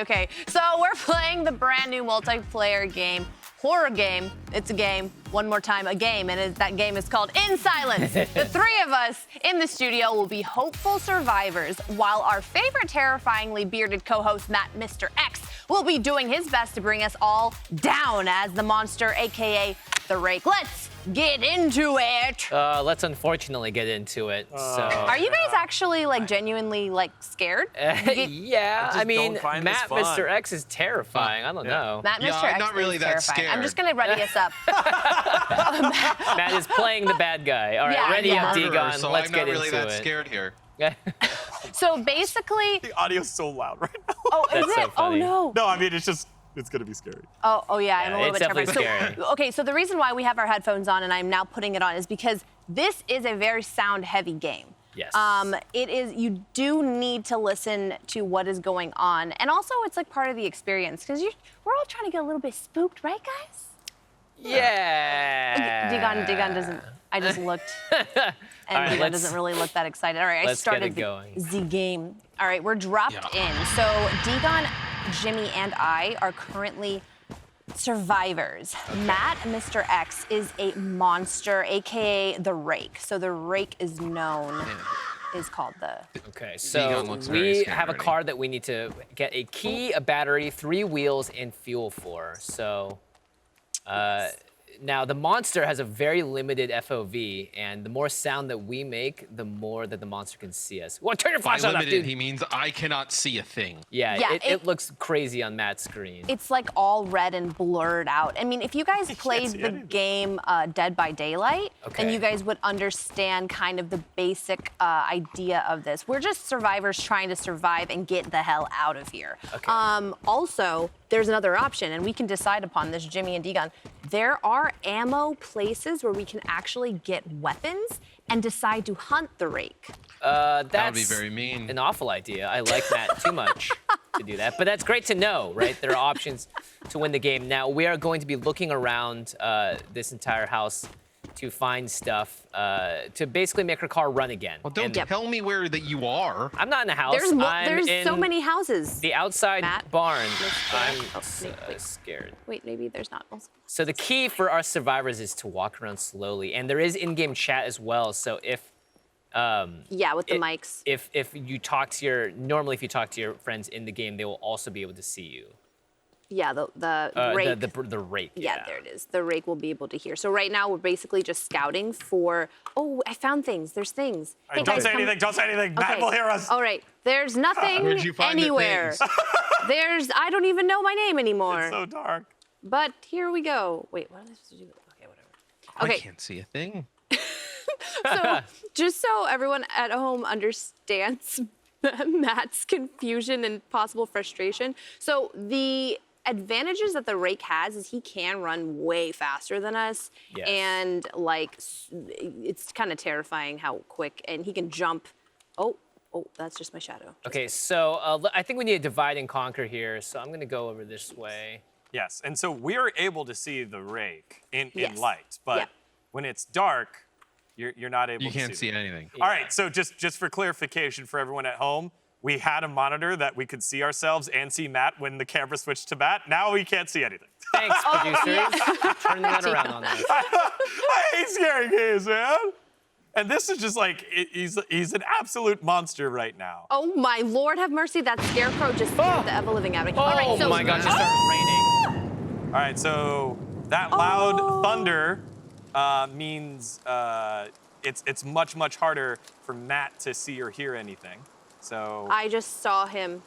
D: Okay, so we're playing the brand new multiplayer game, horror game. It's a game. One more time, a game, and that game is called In Silence. The three of us in the studio will be hopeful survivors, while our favorite terrifyingly bearded co-host, Matt, Mr. X, will be doing his best to bring us all down as the monster, AKA the Rake. Let's get into it.
A: Let's unfortunately get into it. So.
D: Are you guys actually like genuinely like scared?
A: Yeah, I mean, Matt, Mr. X is terrifying. I don't know.
D: Matt, Mr. X
G: I'm not really
D: is
G: that
D: terrifying.
G: scared.
D: I'm just gonna ready us up.
A: Matt is playing the bad guy. All right,
D: Yeah,
A: ready up, dGon.
G: So
A: Let's
G: I'm
A: get
G: not really
A: into
G: that
A: it.
G: scared here.
D: So basically,
B: The audio's so loud right now.
D: oh, is
A: That's so
D: it? Oh
A: funny.
D: no.
B: No, I mean, it's gonna be scary.
D: Oh yeah, I'm a little
A: it's
D: bit terrified.
A: definitely
D: So, okay, so the reason why we have our headphones on and I'm now putting it on is because this is a very sound-heavy game.
A: Yes.
D: It is. You do need to listen to what is going on, and also it's like part of the experience because we're all trying to get a little bit spooked, right, guys?
A: Yeah.
D: dGon doesn't. I just looked, and
A: right,
D: dGon doesn't really look that excited. All right, I
A: let's
D: started
A: get it going.
D: the game. All right, we're dropped in. So dGon, Jimmy, and I are currently survivors. Matt, Mr. X, is a monster, AKA the Rake. So the Rake is known. Is called the.
A: Okay,
G: dGon
A: so
G: looks very
A: we
G: scared
A: have a
G: already.
A: card that we need to get a key, a battery, 3 wheels, and fuel for. So, now the monster has a very limited FOV, and the more sound that we make, the more that the monster can see us. Well, turn your
G: By
A: flashlight off,
G: limited,
A: dude.
G: he means I cannot see a thing.
A: Yeah,
D: Yeah,
A: it looks crazy on Matt's screen.
D: It's like all red and blurred out. I mean, if you guys played the game Dead by Daylight, then
A: Okay.
D: you guys would understand kind of the basic idea of this. We're just survivors trying to survive and get the hell out of here.
A: Okay.
D: Also, there's another option, and we can decide upon this, Jimmy and dGon. There are ammo places where we can actually get weapons and decide to hunt the Rake.
A: That's
G: That would be very mean.
A: an awful idea. I like Matt too much to do that, but that's great to know, right? There are options to win the game. Now, we are going to be looking around this entire house to find stuff to basically make her car run again.
G: Well, don't tell me where that you are.
A: I'm not in a house. I'm
D: There's
A: in
D: so many houses.
A: the outside
D: Matt,
A: barn. I'm
D: wait.
A: scared.
D: Wait, maybe there's not.
A: So the key for our survivors is to walk around slowly, and there is in-game chat as well. So if
D: Yeah, with the mics.
A: if you talk to if you talk to your friends in the game, they will also be able to see you.
D: Yeah, the Rake.
A: The Rake.
D: Yeah, there it is. The Rake will be able to hear. So right now we're basically just scouting for. Oh, I found things. There's things. Hey,
B: Don't
D: guys,
B: say
D: come-
B: anything. Don't say anything. Matt
D: Okay.
B: will hear us.
D: All right. There's nothing
G: Where'd you find the
D: anywhere.
G: things?
D: I don't even know my name anymore.
B: It's so dark.
D: But here we go. Wait, what am I supposed to do? Okay, whatever.
G: I
D: Okay.
G: can't see a thing.
D: So just so everyone at home understands Matt's confusion and possible frustration. So the advantages that the Rake has is he can run way faster than us.
A: Yes.
D: And like, it's kind of terrifying how quick, and he can jump. Oh, that's just my shadow.
A: Okay, so I think we need to divide and conquer here. So I'm gonna go over this way.
B: Yes, and so we're able to see the Rake in
D: Yes.
B: light, but
D: Yep.
B: when it's dark, you're not able
G: You
B: to
G: can't see
B: it.
G: anything.
B: All right, so just for clarification for everyone at home, we had a monitor that we could see ourselves and see Matt when the camera switched to Matt. Now we can't see anything.
A: Thanks, producers. Turning that around on us.
B: I hate scary games, man. And this is just like, he's an absolute monster right now.
D: Oh my Lord, have mercy! That scarecrow just scared the ever-living out of me. All right, so
A: Oh my gosh, it started raining.
B: All right, so that loud thunder means it's much harder for Matt to see or hear anything. So,
D: I just saw him.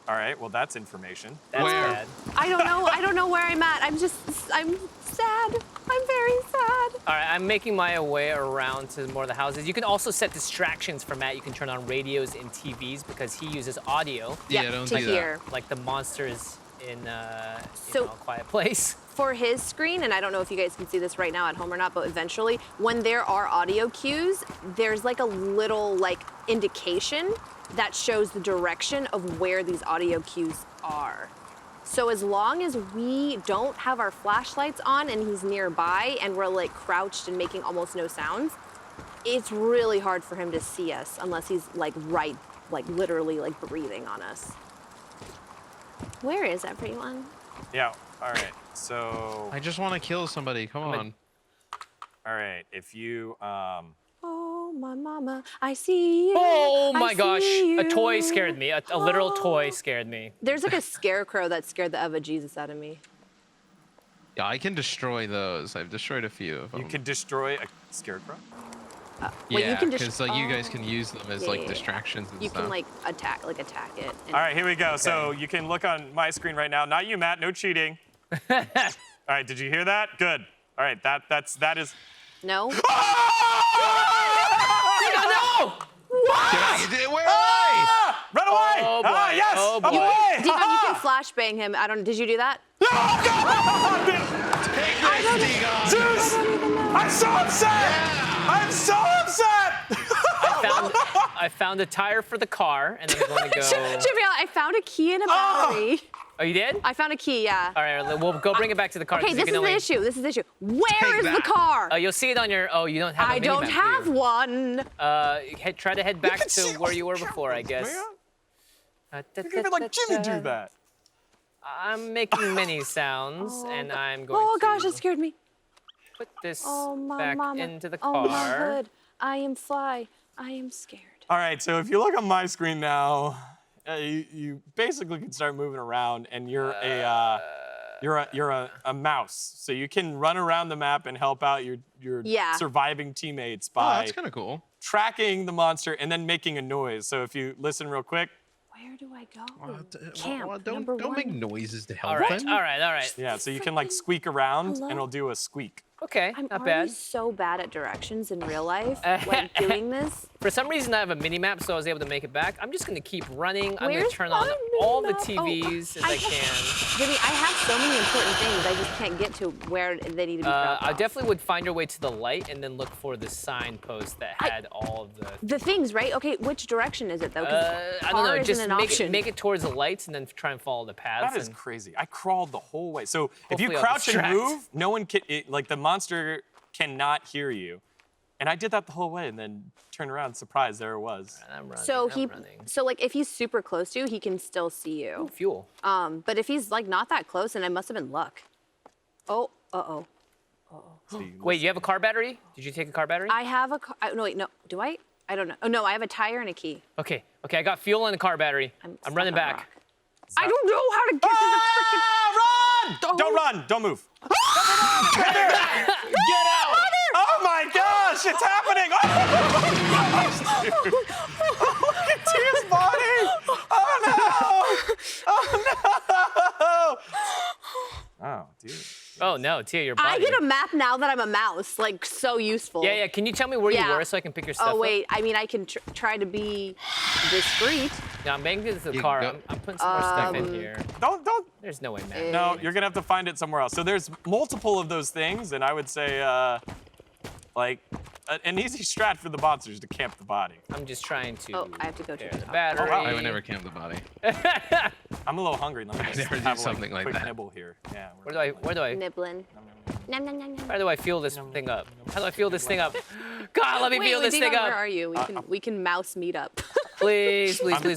B: all right, well, that's information.
A: That's
G: Where?
A: bad.
D: I don't know. I don't know where I'm at. I'm sad. I'm very sad.
A: All right, I'm making my way around to more of the houses. You can also set distractions for Matt. You can turn on radios and TVs because he uses audio.
G: Yeah, don't
D: to
G: do that.
D: hear.
A: Like the monsters in
D: So-
A: A Quiet Place.
D: For his screen, and I don't know if you guys can see this right now at home or not, but eventually, when there are audio cues, there's like a little like indication that shows the direction of where these audio cues are. So as long as we don't have our flashlights on and he's nearby and we're like crouched and making almost no sounds, it's really hard for him to see us unless he's like literally like breathing on us. Where is everyone?
B: Yeah, all right, so.
G: I just want to kill somebody, come on.
B: All right, if you,
D: Oh, my mama, I see you.
A: Oh
D: I
A: my gosh,
D: see
A: a toy
D: you.
A: scared me. A literal toy scared me.
D: There's like a scarecrow that scared the ever Jesus out of me.
G: Yeah, I can destroy those. I've destroyed a few of them.
B: you can destroy a scarecrow?
D: Wait, you
G: Yeah,
D: can
G: because like you guys can use them as like
D: yeah.
G: distractions and
D: You
G: stuff.
D: can like attack it. And
B: All right, here we go. So you can look on my screen right now. Not you, Matt. No cheating. All right, did you hear that? Good. All right, that is.
D: No.
A: No!
G: Where am I?
B: Run away!
A: Oh, boy.
B: Yes!
A: Oh,
B: I'm
A: boy.
B: away!
D: Dgon, you can flashbang him. Did you do that?
B: Zeus! I'm so upset! I'm so upset!
A: I found a tire for the car, and I'm going to go.
D: Jimmy, I found a key and a battery.
A: Oh, you did?
D: I found a key, yeah.
A: All right, we'll go bring it back to the car.
D: Okay,
A: 'cause
D: this
A: you
D: is
A: can
D: the
A: only...
D: issue. Where is the car?
A: You'll see it on your. Oh, you don't have.
D: I don't have one.
A: Try to head back to where you were before, I guess.
B: You can even like Jimmy do that.
A: I'm making many sounds, and I'm going
D: Oh
A: to
D: gosh, that scared me.
A: put this
D: Oh my
A: back
D: mama.
A: into the
D: Oh my
A: car.
D: hood. I am fly. I am scared.
B: All right, so if you look on my screen now, you basically can start moving around, and you're a mouse, so you can run around the map and help out your surviving teammates by
G: that's kind of cool.
B: tracking the monster and then making a noise. So if you listen real quick.
D: Where do I go?
G: Camp. Don't make noises to help
A: All right,
G: them.
A: all right.
B: Yeah, so you can like squeak around,
D: Hello?
B: and it'll do a squeak.
A: Okay,
D: I'm
A: not
D: already
A: bad.
D: so bad at directions in real life when doing this.
A: For some reason, I have a mini map, so I was able to make it back. I'm just gonna keep running. I'm gonna
D: Where's
A: turn on
D: my
A: all the
D: mini-map?
A: TVs as I can.
D: Jimmy, I have so many important things. I just can't get to where they need to be dropped
A: I
D: off.
A: definitely would find your way to the light and then look for the signpost that had all of the.
D: The things, right? Okay, which direction is it though? 'Cause
A: I don't know.
D: car isn't
A: Just
D: an option.
A: make it towards the lights and then try and follow the paths.
B: That is crazy. I crawled the whole way. So if you
A: Hopefully I'll
B: crouch and
A: distract.
B: move, no one can, like the monster cannot hear you. And I did that the whole way and then turned around, surprised, there it was.
A: I'm running.
D: So
A: I'm running.
D: so like if he's super close to you, he can still see you.
A: Ooh, fuel.
D: But if he's like not that close, then it must have been luck. Oh, uh-oh.
A: Wait, you have a car battery? Did you take a car battery?
D: I have a car. No, wait, no. Do I? I don't know. Oh no, I have a tire and a key.
A: Okay, I got fuel in the car battery. I'm running
D: stuck on a
A: back.
D: rock. I don't know how to get to the freaking.
B: Run! Don't run! Don't move.
G: Get out!
B: Oh my gosh, it's happening! Oh look at Tia's body! Oh no! Oh, dude.
A: Oh no, Tia, your body.
D: I get a map now that I'm a mouse. Like so useful.
A: Yeah. Can you tell me where you were so I can pick your stuff up?
D: Oh wait, I mean I can try to be discreet.
A: No, I'm making it to the car. I'm putting some more stuff in here.
B: Don't.
A: There's no way, man.
B: No, you're gonna have to find it somewhere else. So there's multiple of those things, and I would say, like, an easy strat for the monsters to camp the body.
A: I'm just trying to.
D: Oh, I have to go to the
A: the
D: top.
A: battery.
B: Oh, wow.
G: I would never camp the body.
B: I'm a little hungry. Let me just
G: never do
B: have
G: something like
B: quick
G: that.
B: nibble here. Yeah.
A: Where do I?
D: Nibbling. Nom, nom, nom, nom.
A: How do I fuel this thing up? How do I fuel this thing up? God, let me fuel this thing
D: Where
A: up.
D: are you? We can mouse meet up.
A: Please, let me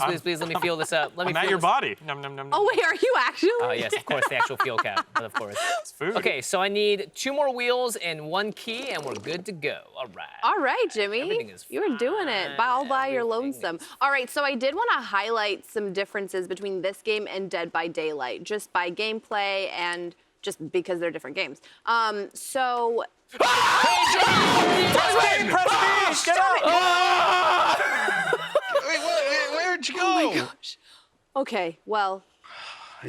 A: fuel this up. Let me
B: I'm at
A: fuel
B: your
A: this.
B: body. Nom, nom, nom, nom.
D: Oh wait, are you actually?
A: Oh yes, of course, the actual fuel cap, but of course.
B: It's food.
A: Okay, so I need 2 more wheels and 1 key, and we're good to go. All right.
D: All right, Jimmy.
A: Everything is
D: You were doing it all by your lonesome. All right, so I did want to highlight some differences between this game and Dead by Daylight, just by gameplay and just because they're different games. So.
B: Press B! Get out!
G: Wait, where'd you go?
D: Oh my gosh. Okay, well,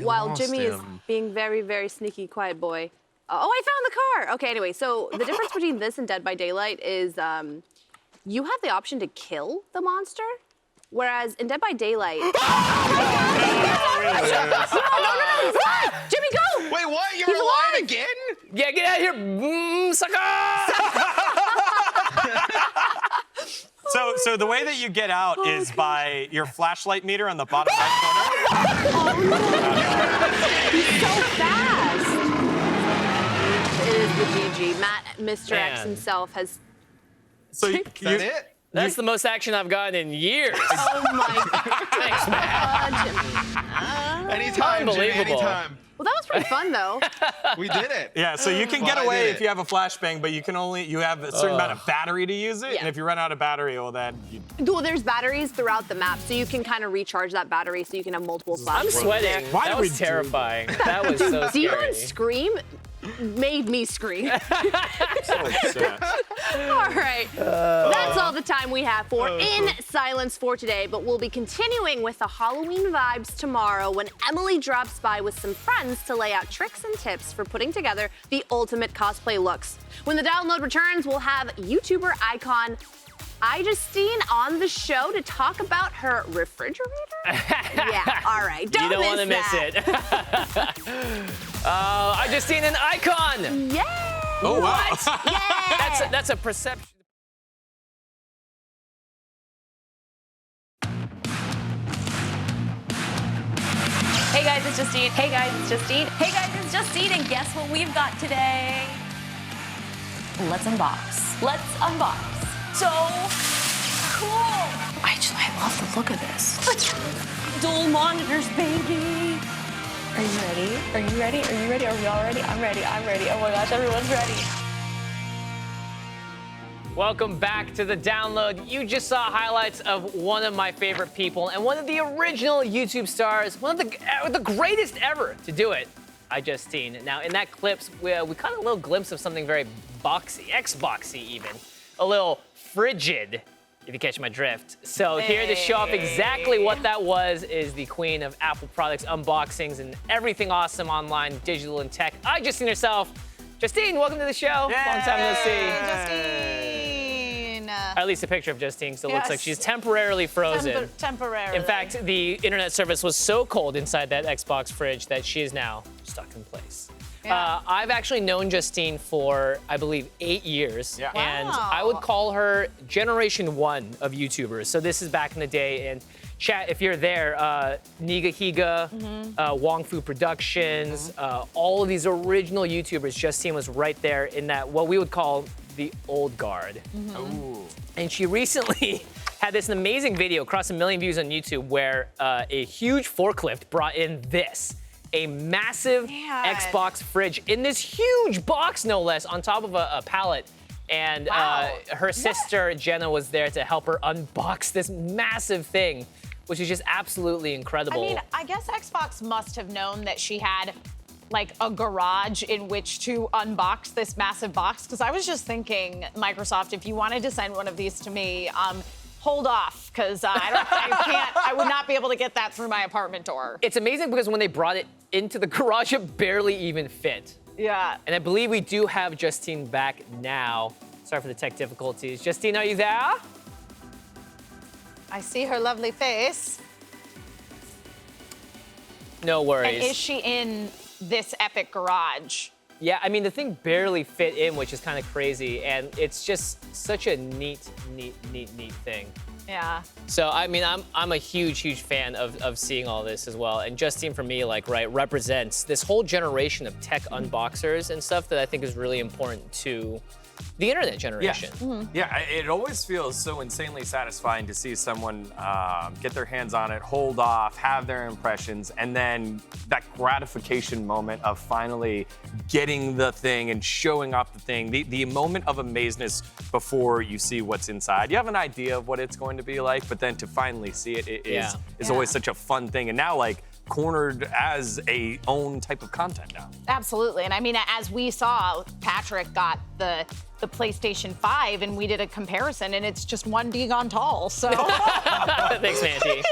D: while
G: lost
D: Jimmy is
G: him.
D: being very, very sneaky, quiet boy. Oh, I found the car. Okay, anyway, so the difference between this and Dead by Daylight is you have the option to kill the monster, whereas in Dead by Daylight. No, Jimmy, go!
G: Wait, what? You're
D: He's
G: alive again?
A: Yeah, get out of here, sucker!
B: So the way that you get out is by your flashlight meter on the bottom right corner.
D: He's so fast. It is the GG. Mr. X
A: Man.
D: himself has
B: So
G: Is that it?
A: That's the most action I've gotten in years.
D: Oh my God.
A: Thanks, man.
G: Anytime, Jimmy,
A: Unbelievable.
G: anytime.
D: Well, that was pretty fun, though.
G: We did it.
B: Yeah, so you can
G: Well,
B: get
G: I
B: away
G: did
B: if
G: it.
B: you have a flashbang, but you have a certain amount of battery to use it,
D: Yeah.
B: and if you run out of battery, well then you...
D: Well, there's batteries throughout the map, so you can kind of recharge that battery so you can have multiple
A: I'm
D: flashbangs.
A: sweating.
B: Why
A: That
B: do we
A: was
B: do
A: terrifying. That was so scary.
D: dGon's scream made me scream.
B: So upset.
D: All right. That's all the time we have for In Silence for today, but we'll be continuing with the Halloween vibes tomorrow when Emily drops by with some friends to lay out tricks and tips for putting together the ultimate cosplay looks. When the download returns, we'll have YouTuber icon iJustine on the show to talk about her refrigerator. Yeah, all right.
A: You don't want to miss
D: that.
A: it. iJustine, an icon.
D: Yay!
B: Oh, wow.
D: Yeah!
A: That's a perception.
P: Hey guys, it's Justine. Hey guys, it's Justine. Hey guys, it's Justine, and guess what we've got today? Let's unbox. Let's unbox. So cool. I love the look of this. Dual monitors, baby. Are you ready? Are you ready? Are you ready? Are we all ready? I'm ready. I'm ready. Oh my gosh, everyone's ready.
A: Welcome back to the download. You just saw highlights of one of my favorite people and one of the original YouTube stars, one of the greatest ever to do it, iJustine. Now, in that clip, we caught a little glimpse of something very boxy, Xboxy even, a little frigid, if you catch my drift. So here to show off exactly what that was is the queen of Apple products unboxings and everything awesome online, digital and tech, iJustine herself. Justine, welcome to the show.
C: Yay!
A: Long time no see.
C: Justine.
A: At least a picture of Justine, so it looks
C: Yes.
A: like she's temporarily frozen.
C: Temporarily.
A: In fact, the internet service was so cold inside that Xbox fridge that she is now stuck in place.
C: Yeah.
A: I've actually known Justine for, I believe, 8 years.
B: Yeah.
A: And
C: Wow.
A: I would call her generation 1 of YouTubers. So this is back in the day. And chat, if you're there, Niga Higa, Wong Fu Productions, all of these original YouTubers, Justine was right there in that, what we would call the old guard.
B: Ooh.
A: And she recently had this amazing video, across 1 million views on YouTube, where a huge forklift brought in this, a massive
C: Man.
A: Xbox fridge in this huge box, no less, on top of a pallet. And her sister, Jenna, was there to help her unbox this massive thing, which is just absolutely incredible.
C: I mean, I guess Xbox must have known that she had like a garage in which to unbox this massive box, because I was just thinking, Microsoft, if you wanted to send one of these to me, hold off, because I would not be able to get that through my apartment door.
A: It's amazing because when they brought it into the garage, it barely even fit.
C: Yeah.
A: And I believe we do have Justine back now. Sorry for the tech difficulties. Justine, are you there?
C: I see her lovely face.
A: No worries.
C: And is she in this epic garage?
A: Yeah, I mean, the thing barely fit in, which is kind of crazy. And it's just such a neat thing.
C: Yeah.
A: So, I mean, I'm a huge fan of seeing all this as well. And Justine, for me, like, right, represents this whole generation of tech unboxers and stuff that I think is really important to the internet generation.
B: Yeah, it always feels so insanely satisfying to see someone get their hands on it, hold off, have their impressions, and then that gratification moment of finally getting the thing and showing off the thing, the moment of amazement before you see what's inside. You have an idea of what it's going to be like, but then to finally see it is always such a fun thing. And now, like, cornered as a own type of content now.
C: Absolutely. And I mean, as we saw, Patrick got the PlayStation 5 and we did a comparison and it's just one dGon tall, so.
A: Thanks, Manatee.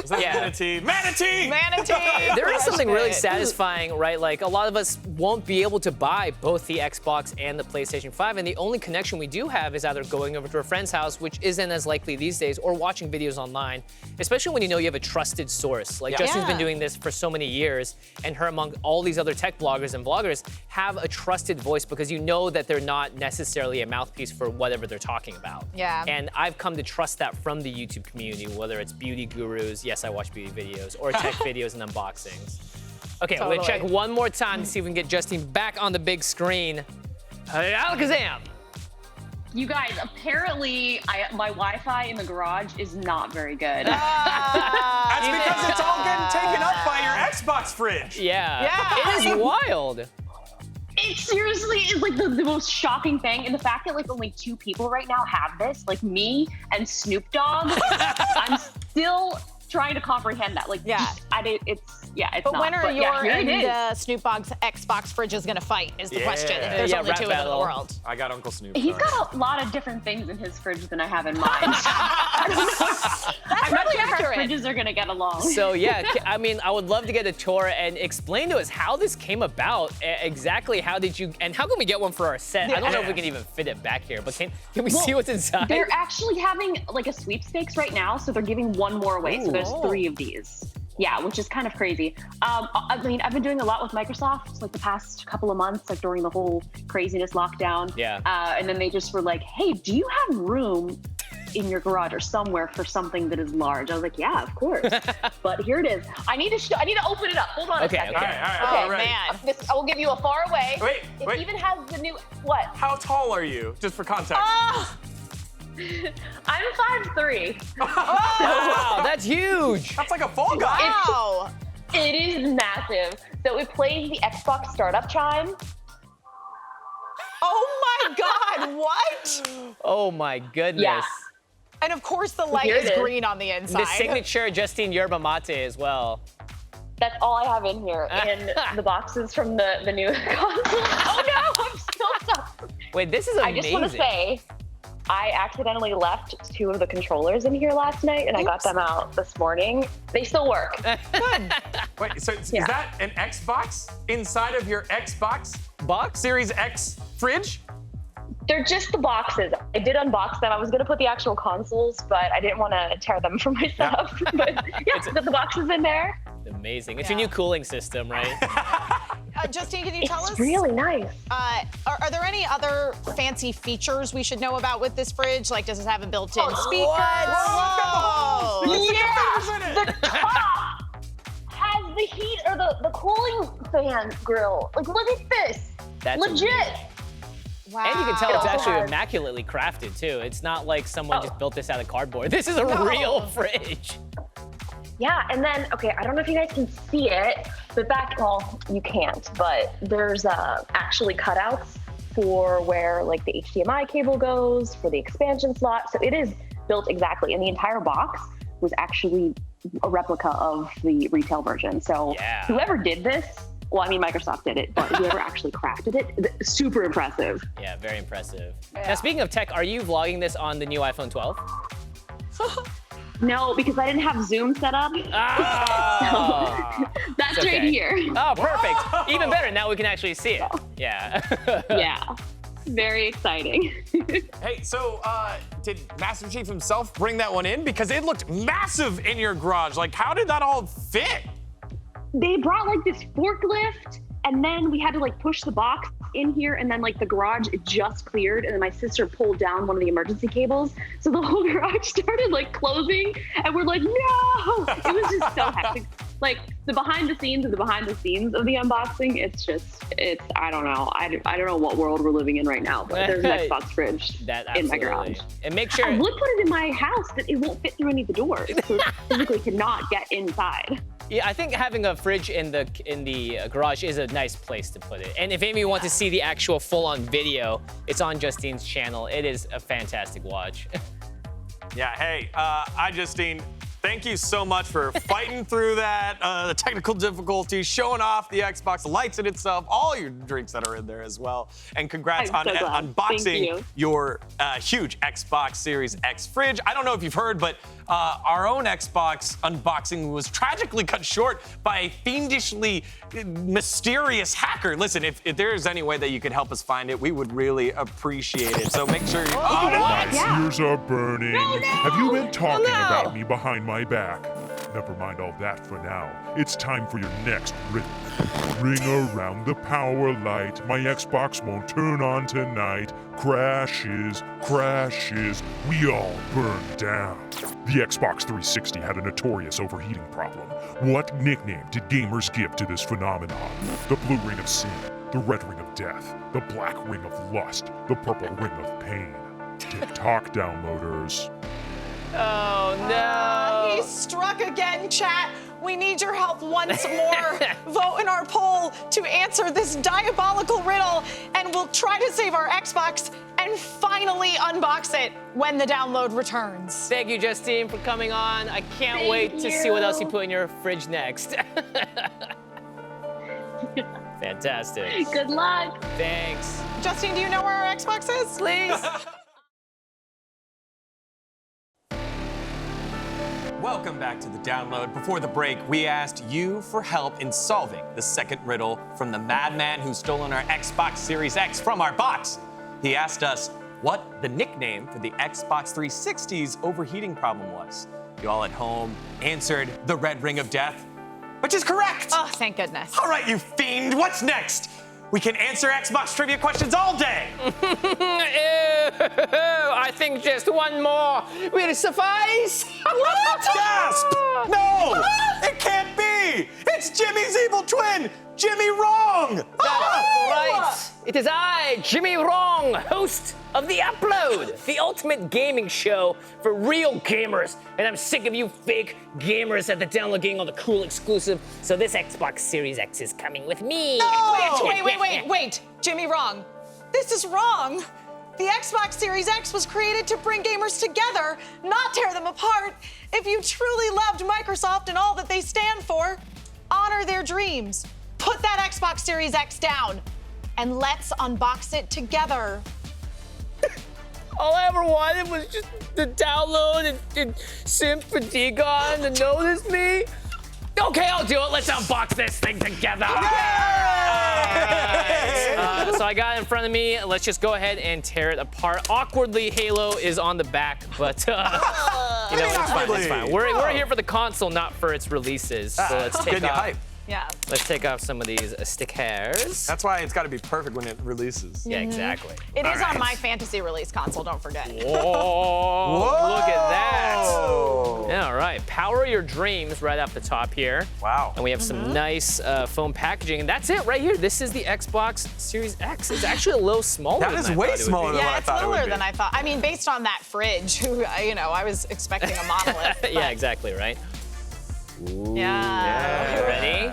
B: Is that Manatee? Manatee!
C: Manatee!
A: There is something really satisfying, right? Like, a lot of us won't be able to buy both the Xbox and the PlayStation 5, and the only connection we do have is either going over to a friend's house, which isn't as likely these days, or watching videos online, especially when you know you have a trusted source. Like, Justin's been doing this for so many years, and her, among all these other tech bloggers and vloggers, have a trusted voice because you know that they're not necessarily a mouthpiece for whatever they're talking about.
C: Yeah.
A: And I've come to trust that from the YouTube community, whether it's beauty gurus, yes, I watch beauty videos, or tech videos and unboxings. Okay, I'm gonna check one more time to see if we can get Justine back on the big screen. Alakazam!
P: You guys, apparently, my Wi-Fi in the garage is not very good.
B: That's because it's all getting taken up by your Xbox fridge.
A: Yeah. It is wild.
P: It seriously is like the most shocking thing, and the fact that like only 2 people right now have this, like me and Snoop Dogg. I'm still trying to comprehend that. Like, it's
C: But
P: not.
C: when are your
P: here it
C: and
P: is.
C: Snoop Dogg's Xbox fridges gonna fight? Is the question. If there's only 2 of them in the world.
B: I got Uncle Snoop.
P: He's got a lot of different things in his fridge than I have in mine. I'm not sure if our fridges are gonna get along.
A: So yeah, I mean, I would love to get a tour and explain to us how this came about. Exactly how did you, and how can we get one for our set? I don't know if we can even fit it back here, but can we see what's inside?
P: They're actually having like a sweepstakes right now, so they're giving 1 more away. So there's 3 of these. Yeah, which is kind of crazy. I mean, I've been doing a lot with Microsoft like the past couple of months, like during the whole craziness lockdown.
A: Yeah.
P: And then they just were like, hey, do you have room in your garage or somewhere for something that is large? I was like, yeah, of course. But here it is. I need to open it up. Hold on a second.
B: All right.
P: Man. I will give you a far away.
B: Wait.
P: It even has the new, what?
B: How tall are you, just for context?
P: I'm 5'3".
A: Wow, that's huge.
B: That's like a Fall Guy.
C: Wow.
P: It is massive. So it plays the Xbox startup chime.
C: Oh my God, what?
A: Oh my goodness.
P: Yeah.
C: And of course the light
P: Here it
C: is
P: is.
C: green on the inside.
A: The signature Justine yerba mate as well.
P: That's all I have in here. And the boxes from the new console. Oh no, I'm still stuck.
A: Wait, this is amazing.
P: I just want to say, I accidentally left 2 of the controllers in here last night, and I got them out this morning. They still work.
B: Wait, so is that an Xbox inside of your Xbox
A: box?
B: Series X fridge?
P: They're just the boxes. I did unbox them. I was gonna put the actual consoles, but I didn't want to tear them for myself. But yeah, got the boxes in there.
A: Amazing. It's your new cooling system, right?
C: Justine, can you tell us?
P: It's really nice.
C: Are there any other fancy features we should know about with this fridge? Like, does it have a built-in speaker?
B: Whoa.
P: Yeah, the top has the heat or the cooling fan grill. Like, look at this.
A: That's
P: legit.
A: amazing.
C: Wow.
A: And you can tell it's
P: also
A: actually
P: has-
A: immaculately crafted too. It's not like someone just built this out of cardboard. This is a real fridge.
P: Yeah, and then, okay, I don't know if you guys can see it, but well, you can't, but there's actually cutouts for where like the HDMI cable goes, for the expansion slot. So it is built exactly, and the entire box was actually a replica of the retail version. So whoever did this, well, I mean, Microsoft did it, but whoever actually crafted it, super impressive.
A: Yeah, very impressive. Now, speaking of tech, are you vlogging this on the new iPhone 12?
P: No, because I didn't have Zoom set up.
A: Oh.
P: So that's
A: Okay.
P: right here.
A: Oh, perfect. Even better. Now we can actually see it. Yeah.
P: Yeah. Very exciting.
B: Hey, so did Master Chief himself bring that one in? Because it looked massive in your garage. Like, how did that all fit?
P: They brought like this forklift, and then we had to like push the box in here, and then like the garage it just cleared, and then my sister pulled down one of the emergency cables, so the whole garage started like closing, and we're like, no! It was just so hectic. Like the behind the scenes of the unboxing, it's I don't know. I don't know what world we're living in right now, but there's an Xbox fridge in my garage.
A: And make sure
P: I would put it in my house, but it won't fit through any of the doors, so it physically cannot get inside.
A: Yeah, I think having a fridge in the garage is a nice place to put it. And if any of you want to see the actual full-on video, it's on Justine's channel. It is a fantastic watch.
B: Yeah, hey, iJustine, thank you so much for fighting through that, the technical difficulties, showing off the Xbox, the lights in itself, all your drinks that are in there as well. And congrats on unboxing your huge Xbox Series X fridge. I don't know if you've heard, but our own Xbox unboxing was tragically cut short by a fiendishly mysterious hacker. Listen, if there's any way that you could help us find it, we would really appreciate it. So make sure you...
F: My ears are burning. Have you been talking about me behind my back? Never mind all that for now. It's time for your next riddle. Ring around the power light. My Xbox won't turn on tonight. Crashes, crashes, we all burn down. The Xbox 360 had a notorious overheating problem. What nickname did gamers give to this phenomenon? The blue ring of sin, the red ring of death, the black ring of lust, the purple ring of pain. TikTok downloaders.
A: Oh, no.
C: He struck again, chat. We need your help once more. Vote in our poll to answer this diabolical riddle, and we'll try to save our Xbox and finally unbox it when the download returns.
A: Thank you, Justine, for coming on. I can't wait to see what else you put in your fridge next. Fantastic.
P: Good luck.
A: Thanks.
C: Justine, do you know where our Xbox is?
A: Please.
B: Welcome back to the download. Before the break, we asked you for help in solving the second riddle from the madman who's stolen our Xbox Series X from our box. He asked us what the nickname for the Xbox 360's overheating problem was. You all at home answered the red ring of death, which is correct.
C: Oh, thank goodness.
B: All right, you fiend, what's next? We can answer Xbox trivia questions all day.
A: I think just one more will suffice.
B: What? Gasp! No! It can't be! It's Jimmy's evil twin, Jimmy Wrong!
A: That's right. It is I, Jimmy Wrong, host of The Upload, the ultimate gaming show for real gamers. And I'm sick of you fake gamers at the download getting all the cool exclusive. So this Xbox Series X is coming with me.
C: No! Wait. Jimmy Wrong. This is wrong. The Xbox Series X was created to bring gamers together, not tear them apart. If you truly loved Microsoft and all that they stand for, honor their dreams. Put that Xbox Series X down, and let's unbox it together.
A: All I ever wanted was just to download and simp for dGon to notice me. Okay, I'll do it. Let's unbox this thing together. So I got it in front of me. Let's just go ahead and tear it apart. Awkwardly, Halo is on the back, but you know, it's fine. It's fine. We're here for the console, not for its releases. So let's take off.
C: Yeah.
A: Let's take off some of these stickers.
B: That's why it's got to be perfect when it releases.
A: Yeah, exactly.
C: It is on my fantasy release console, don't forget.
A: Whoa, look at that. All right, power your dreams right off the top here.
B: Wow.
A: And we have some nice foam packaging, and that's it right here. This is the Xbox Series X. It's actually a little smaller than I thought it would be.
B: That is way smaller than what I thought it would be.
C: Yeah, it's littler than I thought. I mean, based on that fridge, you know, I was expecting a monolith.
A: Yeah, exactly, right? Ooh,
C: Yeah.
A: You ready?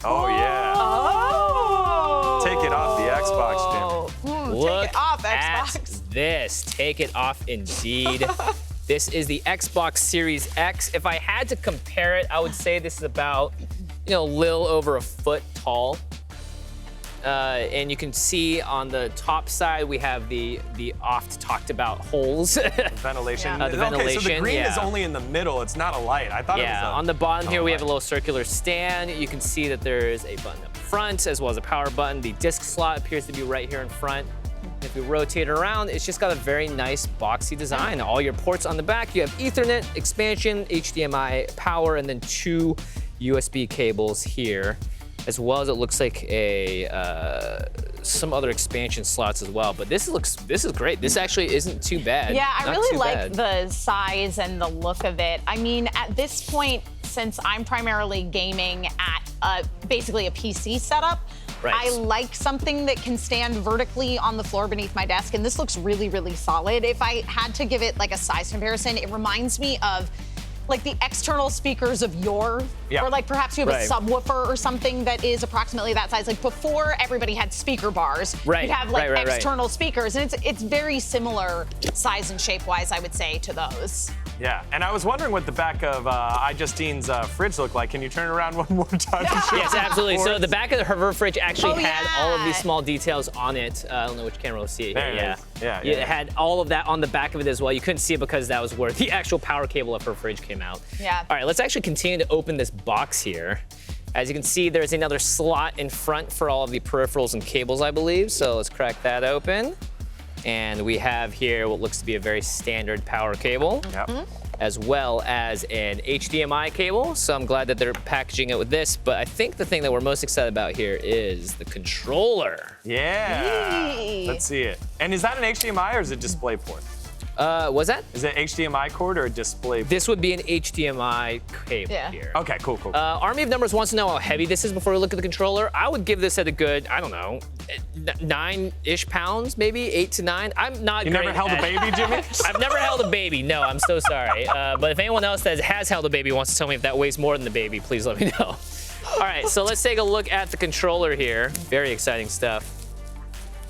B: Oh, yeah.
C: Oh.
B: Take it off the Xbox, Jim.
A: Look
C: take it off,
A: at
C: Xbox.
A: this. Take it off indeed. This is the Xbox Series X. If I had to compare it, I would say this is about, a little over a foot tall. And you can see on the top side, we have the oft talked about holes.
B: Ventilation.
A: The ventilation.
B: Okay, so the green is only in the middle. It's not a light. I thought it was
A: on the bottom here, we have a little circular stand. You can see that there's a button up front as well as a power button. The disc slot appears to be right here in front. If we rotate it around, it's just got a very nice boxy design. All your ports on the back, you have Ethernet, expansion, HDMI, power, and then 2 USB cables here, as well as it looks like some other expansion slots as well. But this is great. This actually isn't too bad.
C: Yeah, I
A: Not
C: really
A: too
C: like
A: bad.
C: the size and the look of it. I mean, at this point, since I'm primarily gaming at basically a PC setup,
A: Right.
C: I like something that can stand vertically on the floor beneath my desk, and this looks really, really solid. If I had to give it like a size comparison, it reminds me of like the external speakers of yore, or like perhaps you have a subwoofer or something that is approximately that size. Like before everybody had speaker bars, you'd have like external speakers, and it's very similar size and shape-wise, I would say, to those.
B: Yeah, and I was wondering what the back of iJustine's fridge looked like. Can you turn it around one more time?
A: Yes, absolutely. So the back of her fridge actually
C: Oh,
A: had all of these small details on it. I don't know which camera will see it.
B: There it
A: Yeah.
B: is. Yeah,
A: It
B: yeah.
A: had all of that on the back of it as well. You couldn't see it because that was where the actual power cable of her fridge came out.
C: Yeah.
A: All right, let's actually continue to open this box here. As you can see, there's another slot in front for all of the peripherals and cables, I believe. So let's crack that open. And we have here what looks to be a very standard power cable.
B: Yep.
A: As well as an HDMI cable. So I'm glad that they're packaging it with this, but I think the thing that we're most excited about here is the controller.
B: Yeah.
C: Yay.
B: Let's see it. And is that an HDMI or is it DisplayPort?
A: Was that?
B: Is it HDMI cord or a display?
A: This would be an HDMI cable here.
B: Okay, cool.
A: Army of Numbers wants to know how heavy this is before we look at the controller. I would give this at a good, I don't know, 9-ish pounds, maybe 8 to 9. I'm not.
B: You never held a baby, Jimmy?
A: I've never held a baby. No, I'm so sorry. But if anyone else that has held a baby wants to tell me if that weighs more than the baby, please let me know. All right, so let's take a look at the controller here. Very exciting stuff.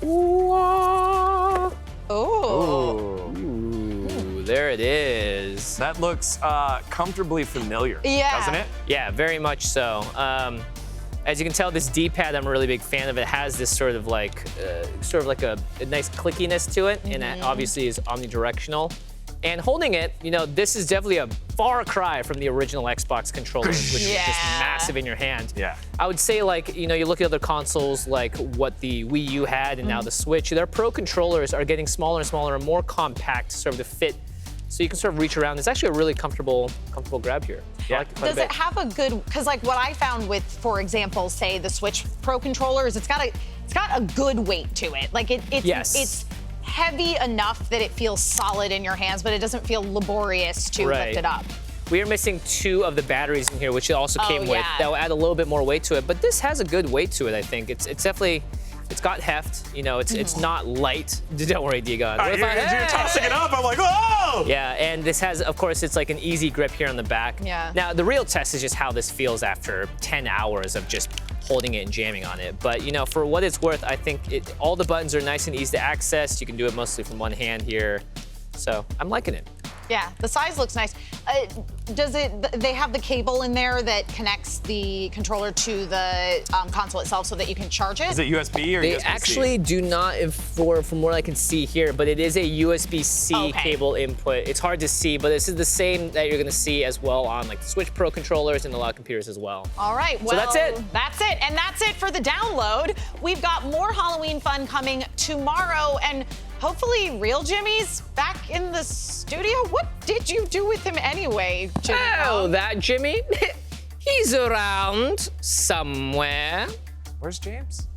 C: Oh.
A: Ooh, there it is.
B: That looks comfortably familiar, doesn't it?
A: Yeah, very much so. As you can tell, this D-pad, I'm a really big fan of. It has this sort of like a nice clickiness to it, and it obviously is omnidirectional. And holding it, you know, this is definitely a far cry from the original Xbox controllers, which is just massive in your hand.
B: Yeah.
A: I would say, like, you know, you look at other consoles like what the Wii U had and now the Switch, their Pro controllers are getting smaller and smaller and more compact to sort of fit, so you can sort of reach around. It's actually a really comfortable grab here.
B: Yeah.
A: I like it quite a
C: Does
A: bit.
C: it have a good, because like what I found with, for example, say the Switch Pro controllers, it's got a good weight to it. Like it's heavy enough that it feels solid in your hands, but it doesn't feel laborious to lift it up.
A: We are missing 2 of the batteries in here, which it also came with. That will add a little bit more weight to it, but this has a good weight to it, I think. It's definitely, it's got heft. You know, it's not light. Don't worry, dGon.
B: You're tossing it up. I'm like, oh!
A: Yeah, and this has, of course, it's like an easy grip here on the back.
C: Yeah.
A: Now, the real test is just how this feels after 10 hours of just holding it and jamming on it. But, you know, for what it's worth, I think all the buttons are nice and easy to access. You can do it mostly from one hand here. So I'm liking it.
C: Yeah, the size looks nice. They have the cable in there that connects the controller to the console itself so that you can charge it?
B: Is it USB or
A: They
B: USB-C?
A: actually do not, from what I can see here, but it is a USB-C cable input. It's hard to see, but this is the same that you're gonna see as well on like the Switch Pro controllers and a lot of computers as well.
C: All right, well,
A: so that's it.
C: That's it, and that's it for the download. We've got more Halloween fun coming tomorrow, and hopefully real Jimmy's back in the studio. What did you do with him anyway, Jimmy?
A: Oh, that Jimmy? He's around somewhere.
B: Where's James?